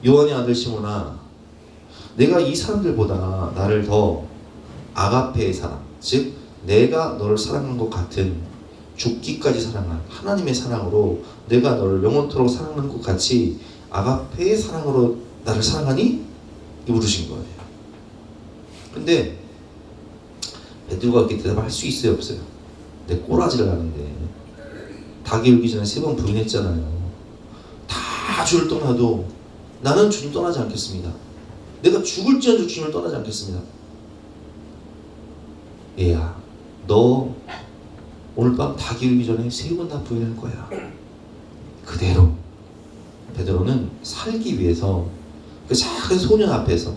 Speaker 3: 요한의 아들 시몬아, 내가 이 사람들보다 나를 더 아가페의 사랑, 즉 내가 너를 사랑한 것 같은 죽기까지 사랑한 하나님의 사랑으로 내가 너를 영원토록 사랑하는 것 같이 아가페의 사랑으로 나를 사랑하니? 이렇게 물으신 거예요. 근데 베드로가 이렇게 대답할 수 있어요, 없어요? 내 꼬라지를 하는데 닭이 울기 전에 3번 부인했잖아요. 다 주를 떠나도 나는 주님 떠나지 않겠습니다. 내가 죽을지언정 주님을 떠나지 않겠습니다. 얘야, 너 오늘 밤 닭이 울기 전에 3번 다 부인할 거야. 그대로 베드로는 살기 위해서 그 작은 소녀 앞에서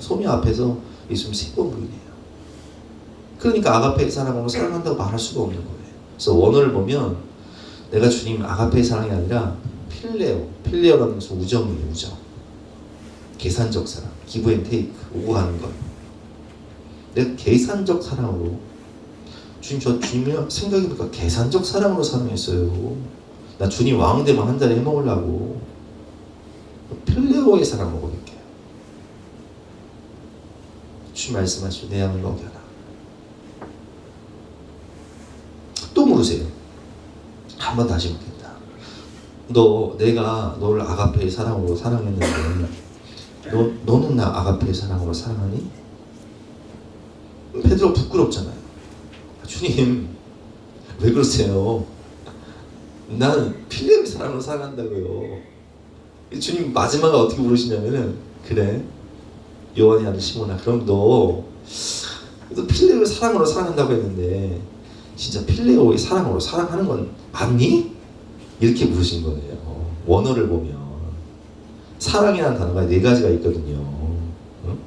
Speaker 3: 예수님 3번 부인해요. 그러니까 아가페의 사랑으로 사랑한다고 말할 수가 없는 거예요. 그래서 원어를 보면 내가 주님 아가페의 사랑이 아니라 필레오라는 것은 우정이에요. 우정. 계산적 사랑, 기브 앤 테이크, 오고 가는 것. 내가 계산적 사랑으로 주님이랑 생각해보니까 계산적 사랑으로 사랑했어요. 나 주님 왕 되면 한 잔에 해먹으려고. 필레오의 사랑 먹어볼게요. 주님 말씀하시고 내 양을 먹여라. 또 물으세요. 한 번 다시 묻겠다. 내가 너를 아가페의 사랑으로 사랑했는데 너는 나 아가페의 사랑으로 사랑하니? 베드로 부끄럽잖아요. 주님 왜 그러세요? 나는 필레오의 사랑으로 사랑한다고요. 주님 마지막에 어떻게 부르시냐면은 그래 요한이 아들 시몬아, 그럼 너 필레오의 사랑으로 사랑한다고 했는데 진짜 필레오의 사랑으로 사랑하는 건 맞니? 이렇게 부르신 거예요. 원어를 보면 사랑이라는 단어가 4가지가 있거든요. 응?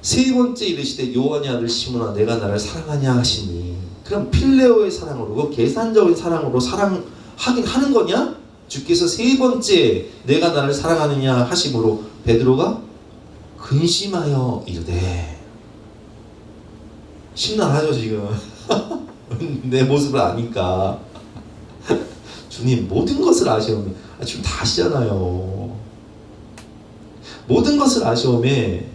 Speaker 3: 세 번째 이르시되 요한의 아들 시몬아, 내가 나를 사랑하냐 하시니. 그럼 필레오의 사랑으로, 그 계산적인 사랑으로 사랑하긴 하는 거냐? 주께서 3번째 내가 나를 사랑하느냐 하심으로 베드로가 근심하여 이르되. 심란하죠 지금. 내 모습을 아니까. 주님 모든 것을 아시오매. 주님 다 아시잖아요. 모든 것을 아시오매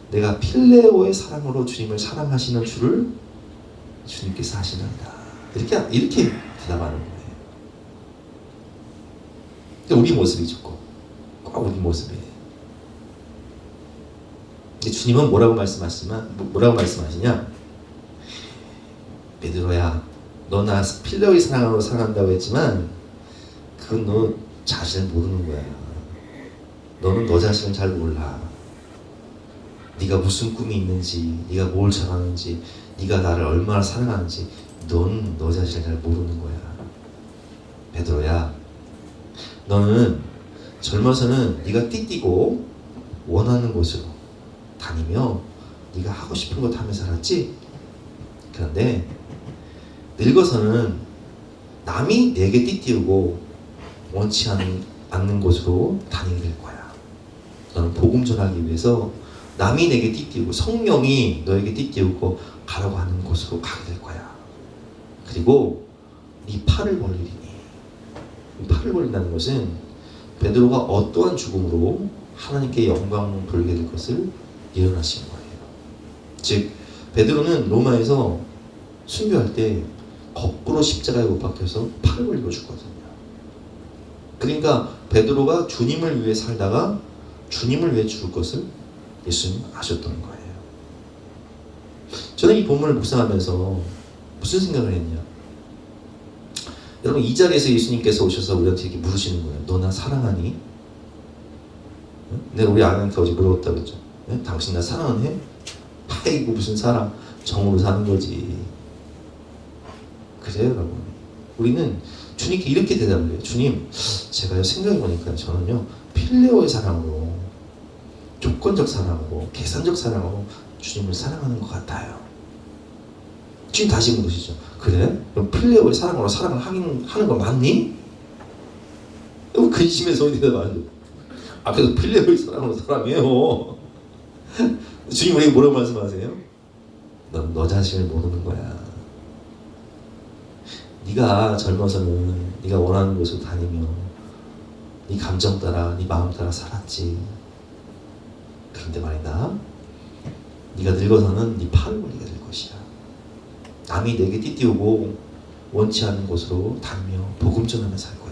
Speaker 3: 내가 필레오의 사랑으로 주님을 사랑하시는 줄을 주님께서 아시는다. 이렇게 대답하는 거예요. 우리 모습이죠. 꼭 우리 모습이에요. 주님은 뭐라고 말씀하시냐? 베드로야, 너 나 필레오의 사랑으로 사랑한다고 했지만 그건 너 자신을 모르는 거야. 너는 너 자신을 잘 몰라. 네가 무슨 꿈이 있는지, 네가 뭘 잘하는지, 네가 나를 얼마나 사랑하는지 넌 너 자신을 잘 모르는 거야. 베드로야, 너는 젊어서는 네가 띠띠고 원하는 곳으로 다니며 네가 하고 싶은 것 하며 살았지? 그런데 늙어서는 남이 내게 띠띠우고 원치 않는 곳으로 다니게 될 거야. 너는 복음 전하기 위해서 남이 내게 띠띠우고 성령이 너에게 띠띠우고 가라고 하는 곳으로 가게 될 거야. 그리고 네 팔을 벌리리니, 팔을 벌린다는 것은 베드로가 어떠한 죽음으로 하나님께 영광을 돌리게 될 것을 예언하신 거예요. 즉 베드로는 로마에서 순교할 때 거꾸로 십자가에 못 박혀서 팔을 벌리고 죽거든요. 그러니까 베드로가 주님을 위해 살다가 주님을 위해 죽을 것을 예수님 아셨던 거예요. 저는 이 본문을 묵상하면서 무슨 생각을 했냐? 여러분, 이 자리에서 예수님께서 오셔서 우리한테 이렇게 물으시는 거예요. 너 나 사랑하니? 내가 우리 아내한테 어제 물어봤다 그랬죠. 당신 나 사랑은 해? 아이고 무슨 사랑, 정으로 사는 거지. 그래요 여러분. 우리는 주님께 이렇게 대답을 해요. 주님, 제가요 생각해보니까 저는요 필레오의 사랑으로, 조건적 사랑으로, 계산적 사랑으로 주님을 사랑하는 것 같아요. 주님 다시 물으시죠. 그래? 그럼 필레오의 사랑으로 사랑을 하는 거 맞니? 근심의 소리 대답하죠. 앞에서 필레오의 사랑으로 사랑해요. 주님 우리에게 뭐라고 말씀하세요? 넌 너 자신을 모르는 거야. 네가 젊어서는 네가 원하는 곳으로 다니며 네 감정 따라, 네 마음 따라 살았지. 그런데 말이다, 네가 늙어서는 네 팔을 벌리게 될 것이야. 남이 내게 띠띠우고 원치 않는 곳으로 다니며 복음 전하며 살 거야.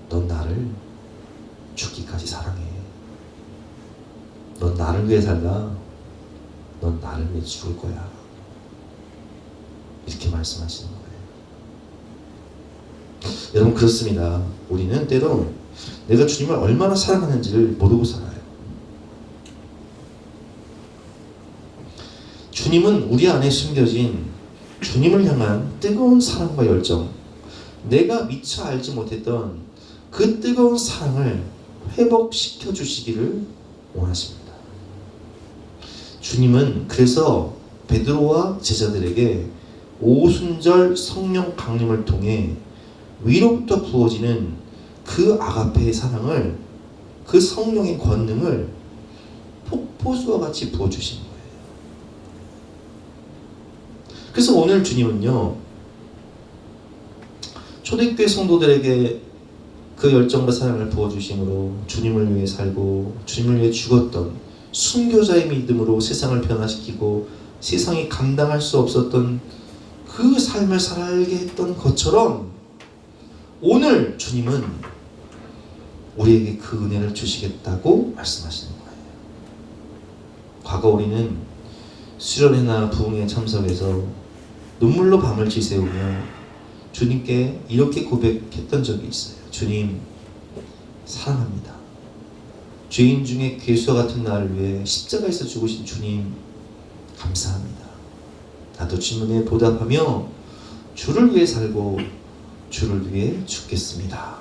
Speaker 3: 넌 나를 죽기까지 사랑해. 넌 나를 위해 살다. 넌 나를 위해 죽을 거야. 이렇게 말씀하시는 거예요. 여러분, 그렇습니다. 우리는 때로 내가 주님을 얼마나 사랑하는지를 모르고 살아요. 주님은 우리 안에 숨겨진 주님을 향한 뜨거운 사랑과 열정, 내가 미처 알지 못했던 그 뜨거운 사랑을 회복시켜 주시기를 원하십니다. 주님은 그래서 베드로와 제자들에게 오순절 성령 강림을 통해 위로부터 부어지는 그 아가페의 사랑을, 그 성령의 권능을 폭포수와 같이 부어주신 거예요. 그래서 오늘 주님은요, 초대교회 성도들에게 그 열정과 사랑을 부어주심으로 주님을 위해 살고 주님을 위해 죽었던 순교자의 믿음으로 세상을 변화시키고 세상이 감당할 수 없었던 그 삶을 살게 했던 것처럼 오늘 주님은 우리에게 그 은혜를 주시겠다고 말씀하시는 거예요. 과거 우리는 수련회나 부흥에 참석해서 눈물로 밤을 지새우며 주님께 이렇게 고백했던 적이 있어요. 주님, 사랑합니다. 죄인 중에 괴수와 같은 나를 위해 십자가에서 죽으신 주님, 감사합니다. 나도 주님에 보답하며 주를 위해 살고 주를 위해 죽겠습니다.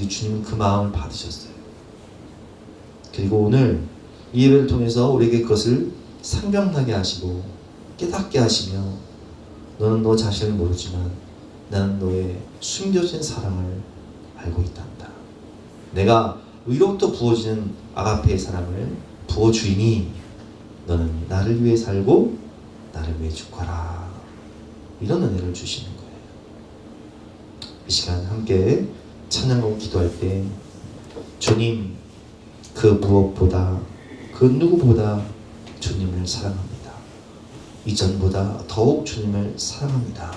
Speaker 3: 주님은 그 마음을 받으셨어요. 그리고 오늘 이 예배를 통해서 우리에게 그것을 상병나게 하시고 깨닫게 하시며, 너는 너 자신을 모르지만 나는 너의 숨겨진 사랑을 알고 있단다. 내가 위로부터 부어지는 아가페의 사랑을 부어주이니 너는 나를 위해 살고 나를 위해 죽거라. 이런 은혜를 주시는 거예요. 이 시간 함께 찬양하고 기도할 때 주님, 그 무엇보다 그 누구보다 주님을 사랑합니다. 이전보다 더욱 주님을 사랑합니다.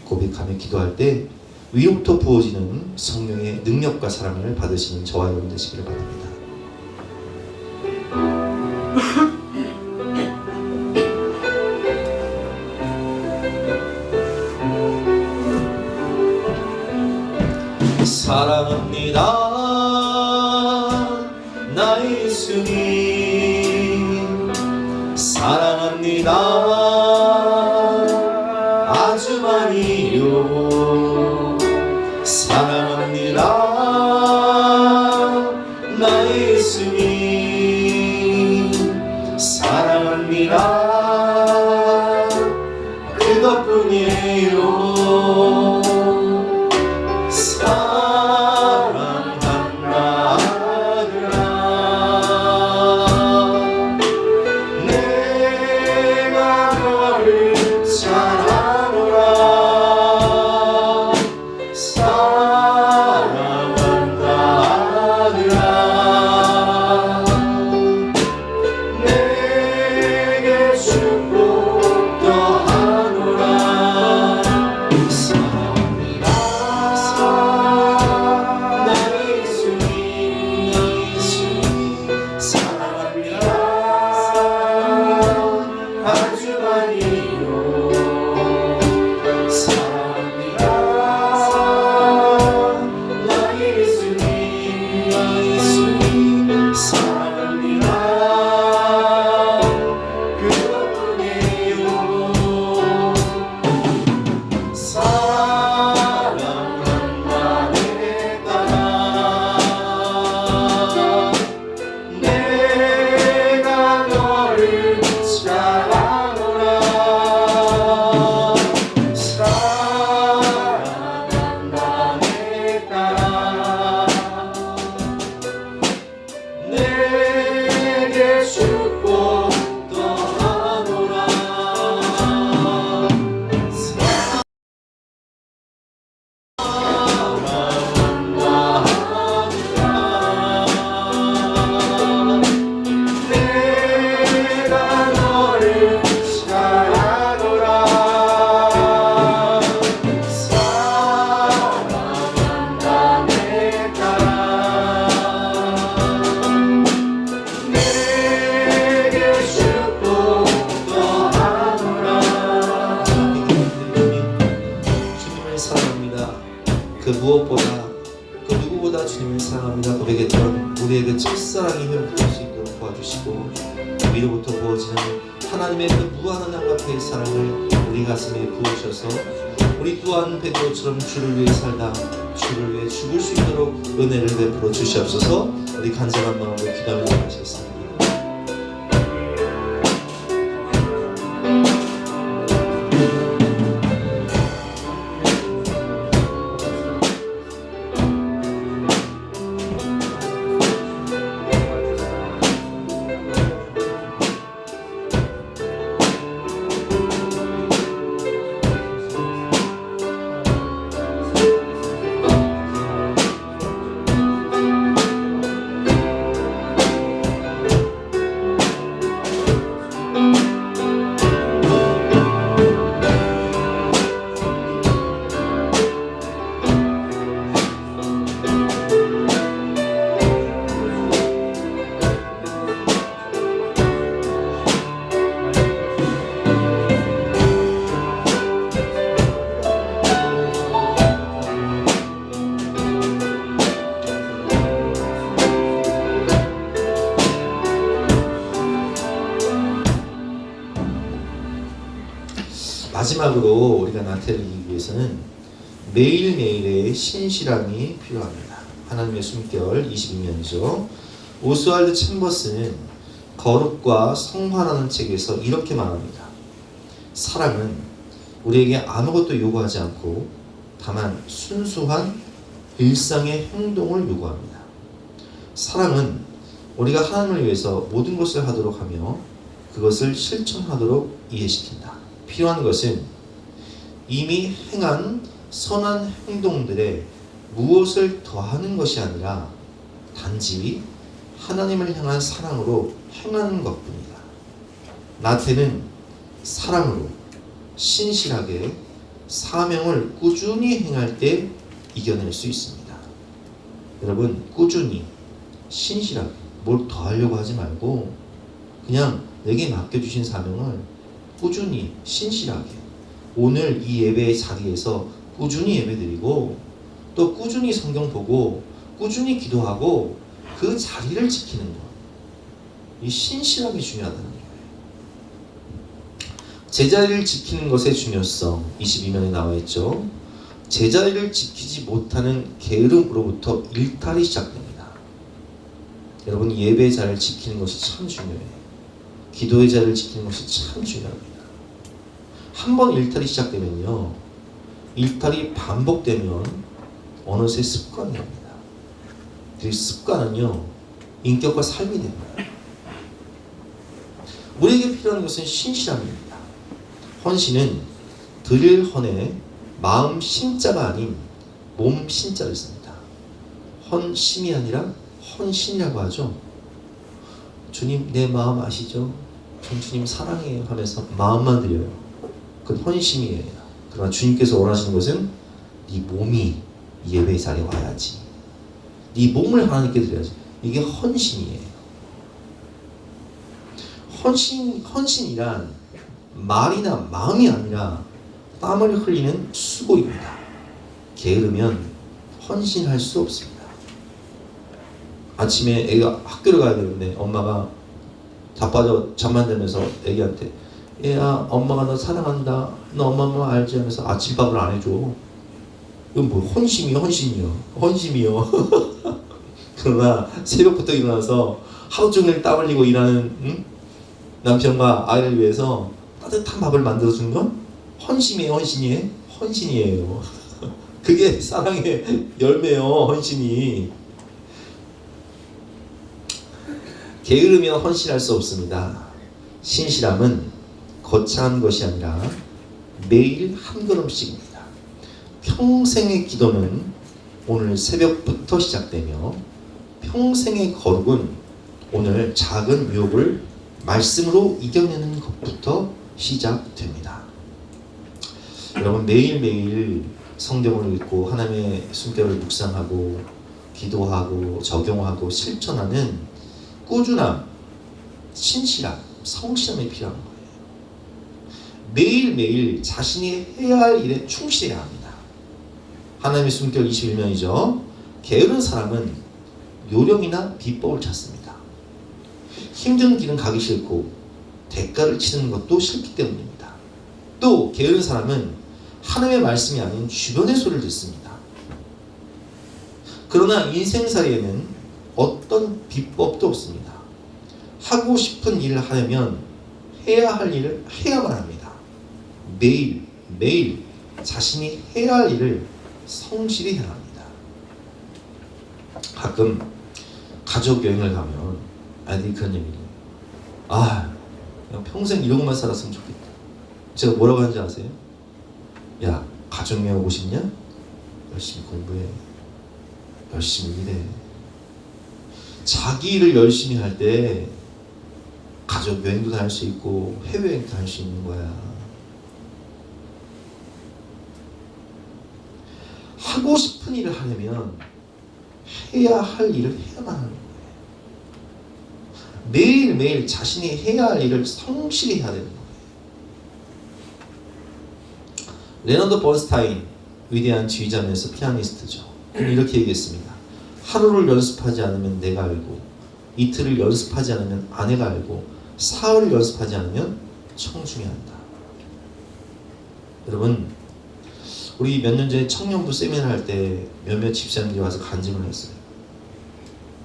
Speaker 3: 고백하며 기도할 때 위로부터 부어지는 성령의 능력과 사랑을 받으시는 저와 여러분 되시기를 바랍니다. 사랑합니다. 나의 예수님 사랑합니다. 아주 많이요. 사랑합니다. 나의 예수님 사랑합니다. 그것뿐이에요. 사랑한다 아들아 내가 너를 잘 아노라. 사랑한다 아들아 내게 축복 더하노라. 사랑합니다. 나의 예수님 나의 예수님 사랑합니다. 아주 많이요. 사랑합니다. 나의 예수님 나의 예수님 사랑합니다. 그것뿐이에요. 사랑한다 내 딸아 내가 너를 잘 아노라. 사랑한다 내 딸아 내게 축복 더하노라. 내가 너를 잘 아노라. 사랑한다 내 딸아 내게 축복 더하노라. 주님을 사랑합니다. 그 무엇보다 그 누구보다 주님을 사랑합니다 고백했던 우리의 그 첫사랑이 회복될 수 있도록 도와주시고 위로부터 부어지는 하나님의 그 무한한 한가파의 사랑을 우리 가슴에 부으셔서 우리 또한 베드로처럼 주를 위해 살다 주를 위해 죽을 수 있도록 은혜를 베풀어 주시옵소서. 우리 간절한 마음으로 기도하며 나가시겠습니다. 마지막으로 우리가 나태를 이기기 위해서는 매일매일의 신실함이 필요합니다. 하나님의 숨결 22년이죠. 오스왈드 챔버스는 거룩과 성화라는 책에서 이렇게 말합니다. 사랑은 우리에게 아무것도 요구하지 않고 다만 순수한 일상의 행동을 요구합니다. 사랑은 우리가 하나님을 위해서 모든 것을 하도록 하며 그것을 실천하도록 이해시킨다. 필요한 것은 이미 행한 선한 행동들에 무엇을 더하는 것이 아니라 단지 하나님을 향한 사랑으로 행하는 것뿐이다. 나태는 사랑으로 신실하게 사명을 꾸준히 행할 때 이겨낼 수 있습니다. 여러분, 꾸준히 신실하게 뭘 더 하려고 하지 말고 그냥 내게 맡겨주신 사명을 꾸준히 신실하게 오늘 이 예배의 자리에서 꾸준히 예배드리고 또 꾸준히 성경 보고 꾸준히 기도하고 그 자리를 지키는 것. 이 신실함이 중요하다는 거예요. 제자리를 지키는 것의 중요성 22면에 나와 있죠. 제자리를 지키지 못하는 게으름으로부터 일탈이 시작됩니다. 여러분, 예배의 자리를 지키는 것이 참 중요해요. 기도의 자리를 지키는 것이 참 중요합니다. 한 번 일탈이 시작되면요, 일탈이 반복되면 어느새 습관이 됩니다. 그 습관은요, 인격과 삶이 됩니다. 우리에게 필요한 것은 신실함입니다. 헌신은 드릴 헌에 마음 신자가 아닌 몸 신자를 씁니다. 헌심이 아니라 헌신이라고 하죠. 주님, 내 마음 아시죠? 전 주님 사랑해요 하면서 마음만 드려요. 그건 헌심이에요. 그러나 주님께서 원하시는 것은 네 몸이 예배의 자리에 와야지. 네 몸을 하나님께 드려야지. 이게 헌신이에요. 헌신이란 말이나 마음이 아니라 땀을 흘리는 수고입니다. 게으르면 헌신할 수 없습니다. 아침에 애가 학교를 가야 되는데 엄마가 자빠져 잠만 자면서 애기한테 얘야, 엄마가 너 사랑한다, 너 엄마 말 알지? 하면서 아침밥을 안 해줘. 이건 뭐 헌심이요? 헌심이요. 그러나 새벽부터 일어나서 하루 종일 땀 흘리고 일하는 남편과 아이를 위해서 따뜻한 밥을 만들어주는 건 헌심이에요? 헌신이에요. 그게 사랑의 열매요, 헌신이. 게으르면 헌신할 수 없습니다. 신실함은 거창한 것이 아니라 매일 한 걸음씩입니다. 평생의 기도는 오늘 새벽부터 시작되며 평생의 거룩은 오늘 작은 유혹을 말씀으로 이겨내는 것부터 시작됩니다. 여러분, 매일매일 성경을 읽고 하나님의 숨결을 묵상하고 기도하고 적용하고 실천하는 꾸준함, 신실함, 성실함이 필요한 거예요. 매일매일 자신이 해야 할 일에 충실해야 합니다. 하나님의 숨결 21면이죠. 게으른 사람은 요령이나 비법을 찾습니다. 힘든 길은 가기 싫고 대가를 치르는 것도 싫기 때문입니다. 또 게으른 사람은 하나님의 말씀이 아닌 주변의 소리를 듣습니다. 그러나 인생살이에는 어떤 비법도 없습니다. 하고 싶은 일을 하려면 해야 할 일을 해야만 합니다. 매일 자신이 해야 할 일을 성실히 해야 합니다. 가끔 가족 여행을 가면 아이들이 그런 얘기를 해요. 그냥 평생 이러고만 살았으면 좋겠다. 제가 뭐라고 하는지 아세요? 야, 가족 여행 오고 싶냐? 열심히 공부해. 열심히 일해. 자기 일을 열심히 할 때 가족 여행도 다닐 수 있고 해외여행도 다닐 수 있는 거야. 하고 싶은 일을 하려면 해야 할 일을 해야만 하는 거예요. 매일매일 자신이 해야 할 일을 성실히 해야 되는 거예요. 레너드 번스타인, 위대한 지휘자면서 피아니스트죠. 이렇게 얘기했습니다. 하루를 연습하지 않으면 내가 알고, 이틀을 연습하지 않으면 아내가 알고, 사흘을 연습하지 않으면 청중이 한다. 여러분, 우리 몇 년 전에 청년부 세미나 할 때 몇몇 집사님들이 와서 간증을 했어요.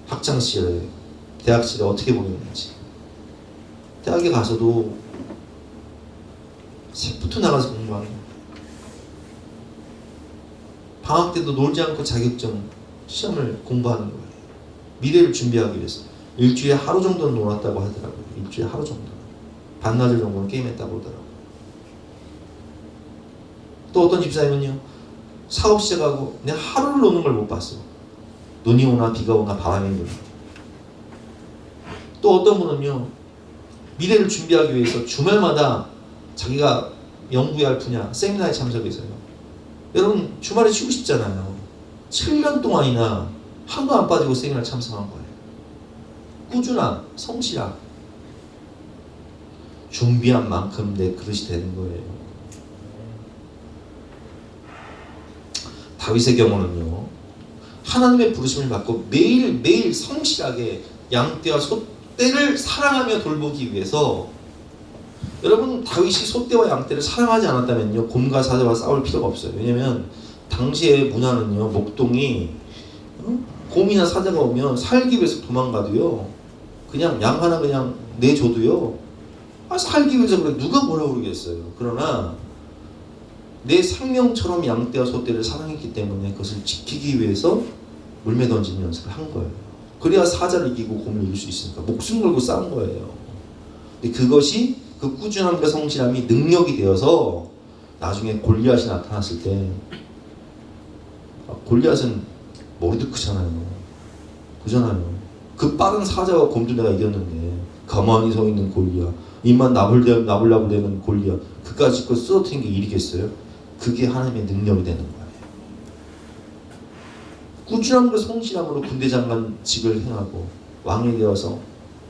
Speaker 3: 학창 시절에, 대학 시절에 어떻게 보냈는지. 대학에 가서도 새부터 나가서 공부하는 거예요. 방학 때도 놀지 않고 자격증 시험을 공부하는 거예요. 미래를 준비하기 위해서. 일주일에 하루 정도는 놀았다고 하더라고요. 일주일에 하루 정도. 반나절 정도는 게임했다고 하더라고요. 또 어떤 집사님은요, 사업 시작하고 내가 하루를 노는 걸 못 봤어. 눈이 오나 비가 오나 바람이 부나. 또 어떤 분은요, 미래를 준비하기 위해서 주말마다 자기가 연구해야 할 분야 세미나에 참석해서요. 여러분, 주말에 쉬고 싶잖아요. 7년 동안이나 한도 안 빠지고 세미나 참석한 거예요. 꾸준함, 성실함. 준비한 만큼 내 그릇이 되는 거예요. 다윗의 경우는요, 하나님의 부르심을 받고 매일매일 성실하게 양떼와 소떼를 사랑하며 돌보기 위해서, 여러분 다윗이 소떼와 양떼를 사랑하지 않았다면요 곰과 사자와 싸울 필요가 없어요. 왜냐면 당시의 문화는요, 목동이 곰이나 사자가 오면 살기 위해서 도망가도요, 그냥 양 하나 그냥 내줘도요, 살기 위해서 그래 누가 뭐라고 그러겠어요. 그러나 내 생명처럼 양떼와 소떼를 사랑했기 때문에 그것을 지키기 위해서 물매 던지는 연습을 한 거예요. 그래야 사자를 이기고 곰을 이길 수 있으니까 목숨 걸고 싸운 거예요. 근데 그것이, 그 꾸준함과 성실함이 능력이 되어서 나중에 골리앗이 나타났을 때, 골리앗은 머리도 크잖아요. 그잖아요. 그 빠른 사자와 곰도 내가 이겼는데 가만히 서 있는 골리앗, 입만 나불나불대는 골리앗, 그까짓 거 쓰러뜨린 게 일이겠어요? 그게 하나님의 능력이 되는 거예요. 꾸준함과 성실함으로 군대 장관직을 행하고 왕이 되어서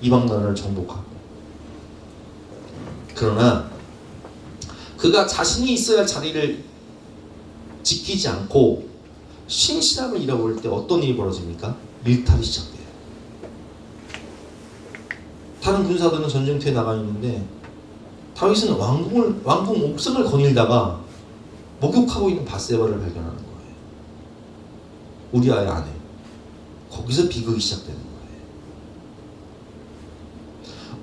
Speaker 3: 이방 나라를 정복하고, 그러나 그가 자신이 있어야 할 자리를 지키지 않고 신실함을 잃어버릴 때 어떤 일이 벌어집니까? 밀탈이 시작돼요. 다른 군사들은 전쟁터에 나가 있는데 다윗은 왕궁 옥상을 거닐다가 목욕하고 있는 밧세바를 발견하는 거예요. 우리아의 아내. 거기서 비극이 시작되는 거예요.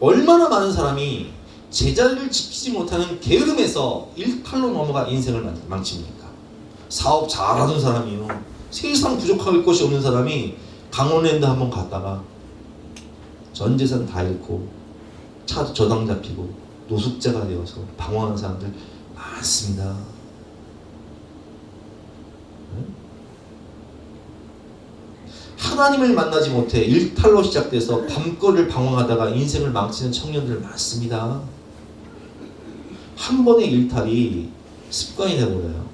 Speaker 3: 얼마나 많은 사람이 제자리를 지키지 못하는 게으름에서 일탈로 넘어가 인생을 망칩니까? 사업 잘하던 사람이요, 세상 부족할 것이 없는 사람이 강원랜드 한번 갔다가 전 재산 다 잃고 차도 저당 잡히고 노숙자가 되어서 방황하는 사람들 많습니다. 하나님을 만나지 못해 일탈로 시작돼서 밤거리를 방황하다가 인생을 망치는 청년들 많습니다. 한 번의 일탈이 습관이 되어버려요.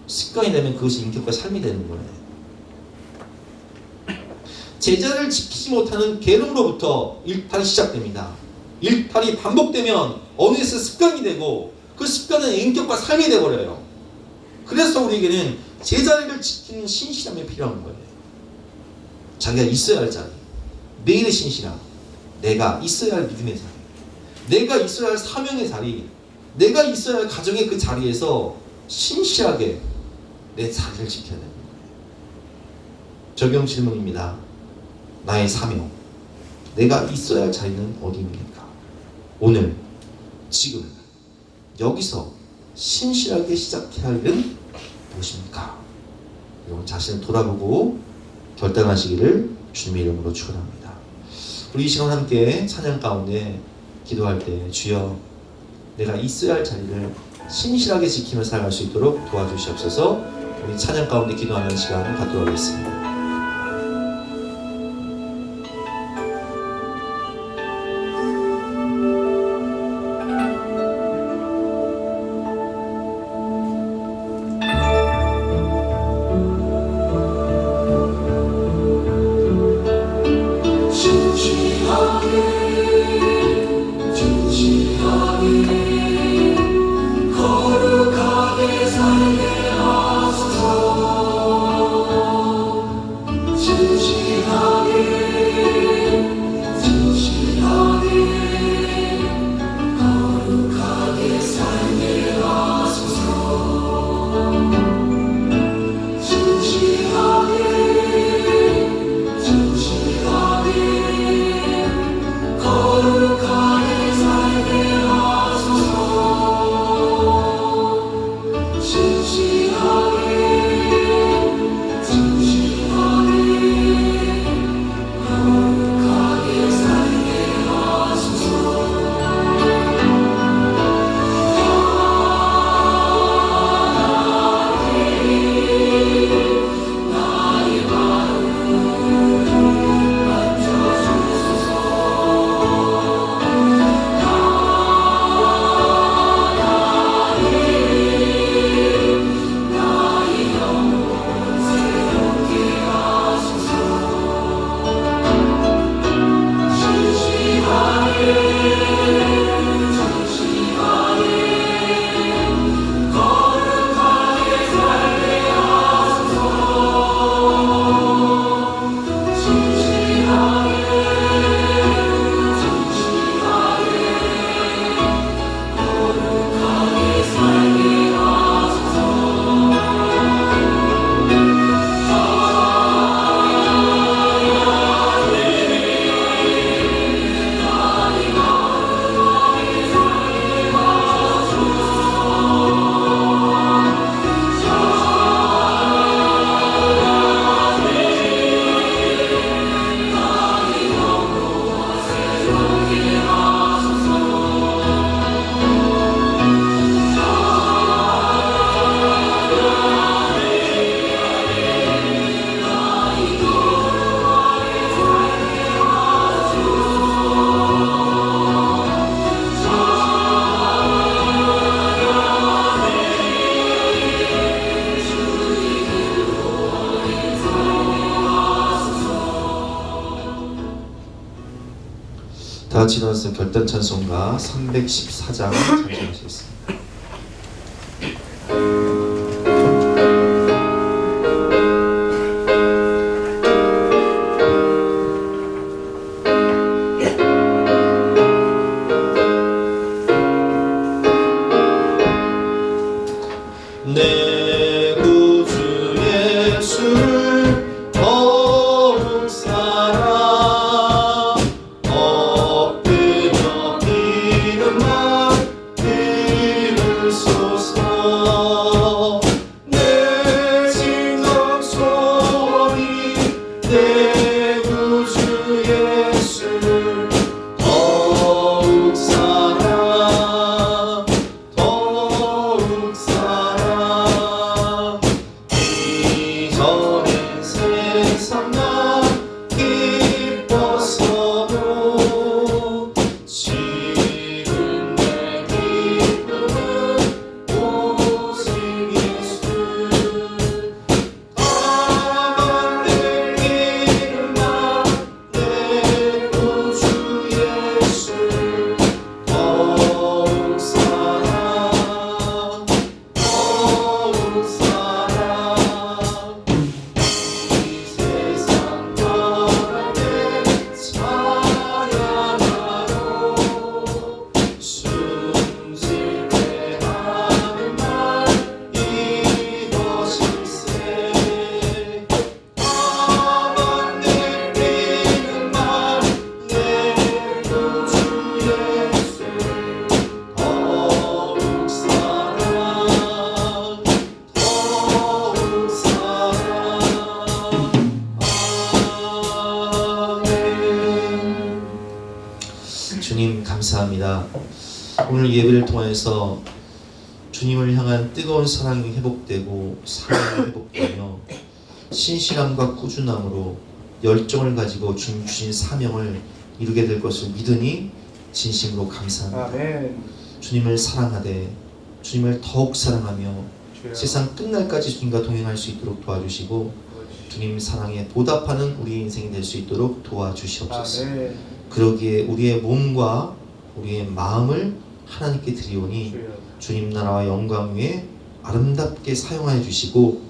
Speaker 3: 습관이 되면 그것이 인격과 삶이 되는 거예요. 제자를 지키지 못하는 게으름으로부터 일탈이 시작됩니다. 일탈이 반복되면 어느새 습관이 되고 그 습관은 인격과 삶이 되어버려요. 그래서 우리에게는 제자리를 지키는 신실함이 필요한 거예요. 자기가 있어야 할 자리, 매일의 신실함, 내가 있어야 할 믿음의 자리, 내가 있어야 할 사명의 자리, 내가 있어야 할 가정의 그 자리에서 신실하게 내 자리를 지켜야 되는 거예요. 적용 질문입니다. 나의 사명, 내가 있어야 할 자리는 어디입니까? 오늘, 지금, 여기서 신실하게 시작해야 할 일은 무엇입니까? 여러분 자신을 돌아보고 결단하시기를 주님의 이름으로 축원합니다. 우리 이 시간 함께 찬양 가운데 기도할 때, 주여 내가 있어야 할 자리를 신실하게 지키며 살아갈 수 있도록 도와주시옵소서. 우리 찬양 가운데 기도하는 시간을 갖도록 하겠습니다.
Speaker 4: 거룩하게 살게 하소서.
Speaker 3: 같이 일어나서 결단 찬송가 314장 찬송하시겠습니다. 내 구주 예수를 더욱 사랑 엎드려 이름만 들으소서 내 진정 소원이 내 구주 예수를 더욱 사랑 더욱 사랑 이전엔 세상 나 기뻤어도 지금 내 기쁨은 오직 예수 다만 들리는만 내 구주 예수 더욱 사랑 더욱 사랑 이 세상 떠날 때 찬양하러 숨질 때 하는 말 이것일세 다만 들리는 말 내 구주 예수 더욱 사랑 더욱 사랑 아멘. 주님 감사합니다. 오늘 예배를 통해서 주님을 향한 뜨거운 사랑이 회복되고 사랑이 회복되며 신실함과 꾸준함으로 열정을 가지고 주님 주신 사명을 이루게 될 것을 믿으니 진심으로 감사합니다.
Speaker 4: 아멘.
Speaker 3: 주님을 사랑하되 주님을 더욱 사랑하며
Speaker 4: 주여.
Speaker 3: 세상 끝날까지 주님과 동행할 수 있도록 도와주시고 주님 사랑에 보답하는 우리 인생이 될 수 있도록 도와주시옵소서.
Speaker 4: 아멘.
Speaker 3: 그러기에 우리의 몸과 우리의 마음을 하나님께 드리오니
Speaker 4: 주여.
Speaker 3: 주님 나라와 영광 위에 아름답게 사용하여 주시고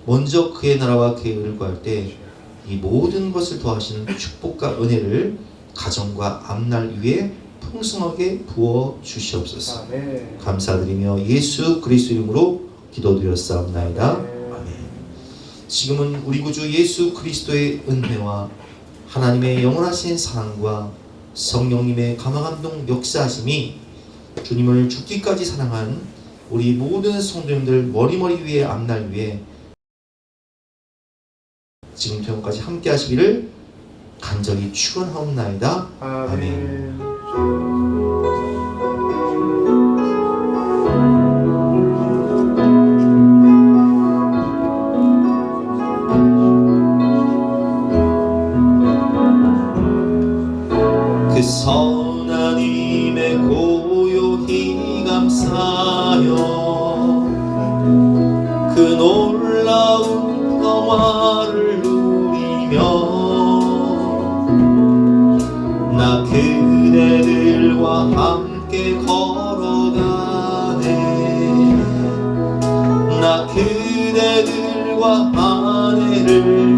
Speaker 3: 먼저 그의 나라와 그의 의를 구할 때 이 모든 것을 더하시는 축복과 은혜를 가정과 앞날 위에 풍성하게 부어 주시옵소서.
Speaker 4: 아멘.
Speaker 3: 감사드리며 예수 그리스도 이름으로 기도드렸사옵나이다.
Speaker 4: 아멘.
Speaker 3: 아멘. 지금은 우리 구주 예수 그리스도의 은혜와 하나님의 영원하신 사랑과 성령님의 감화감동 역사하심이 주님을 죽기까지 사랑한 우리 모든 성도님들 머리머리 위에 앞날 위에 지금부터 영까지 함께 하시기를 간절히 축원하옵나이다. 아멘. 그 선한 힘에 고요히 감사하여 그 놀라운 평화를 누리며 나 그대들과 함께 걸어가네 나 그대들과 아내를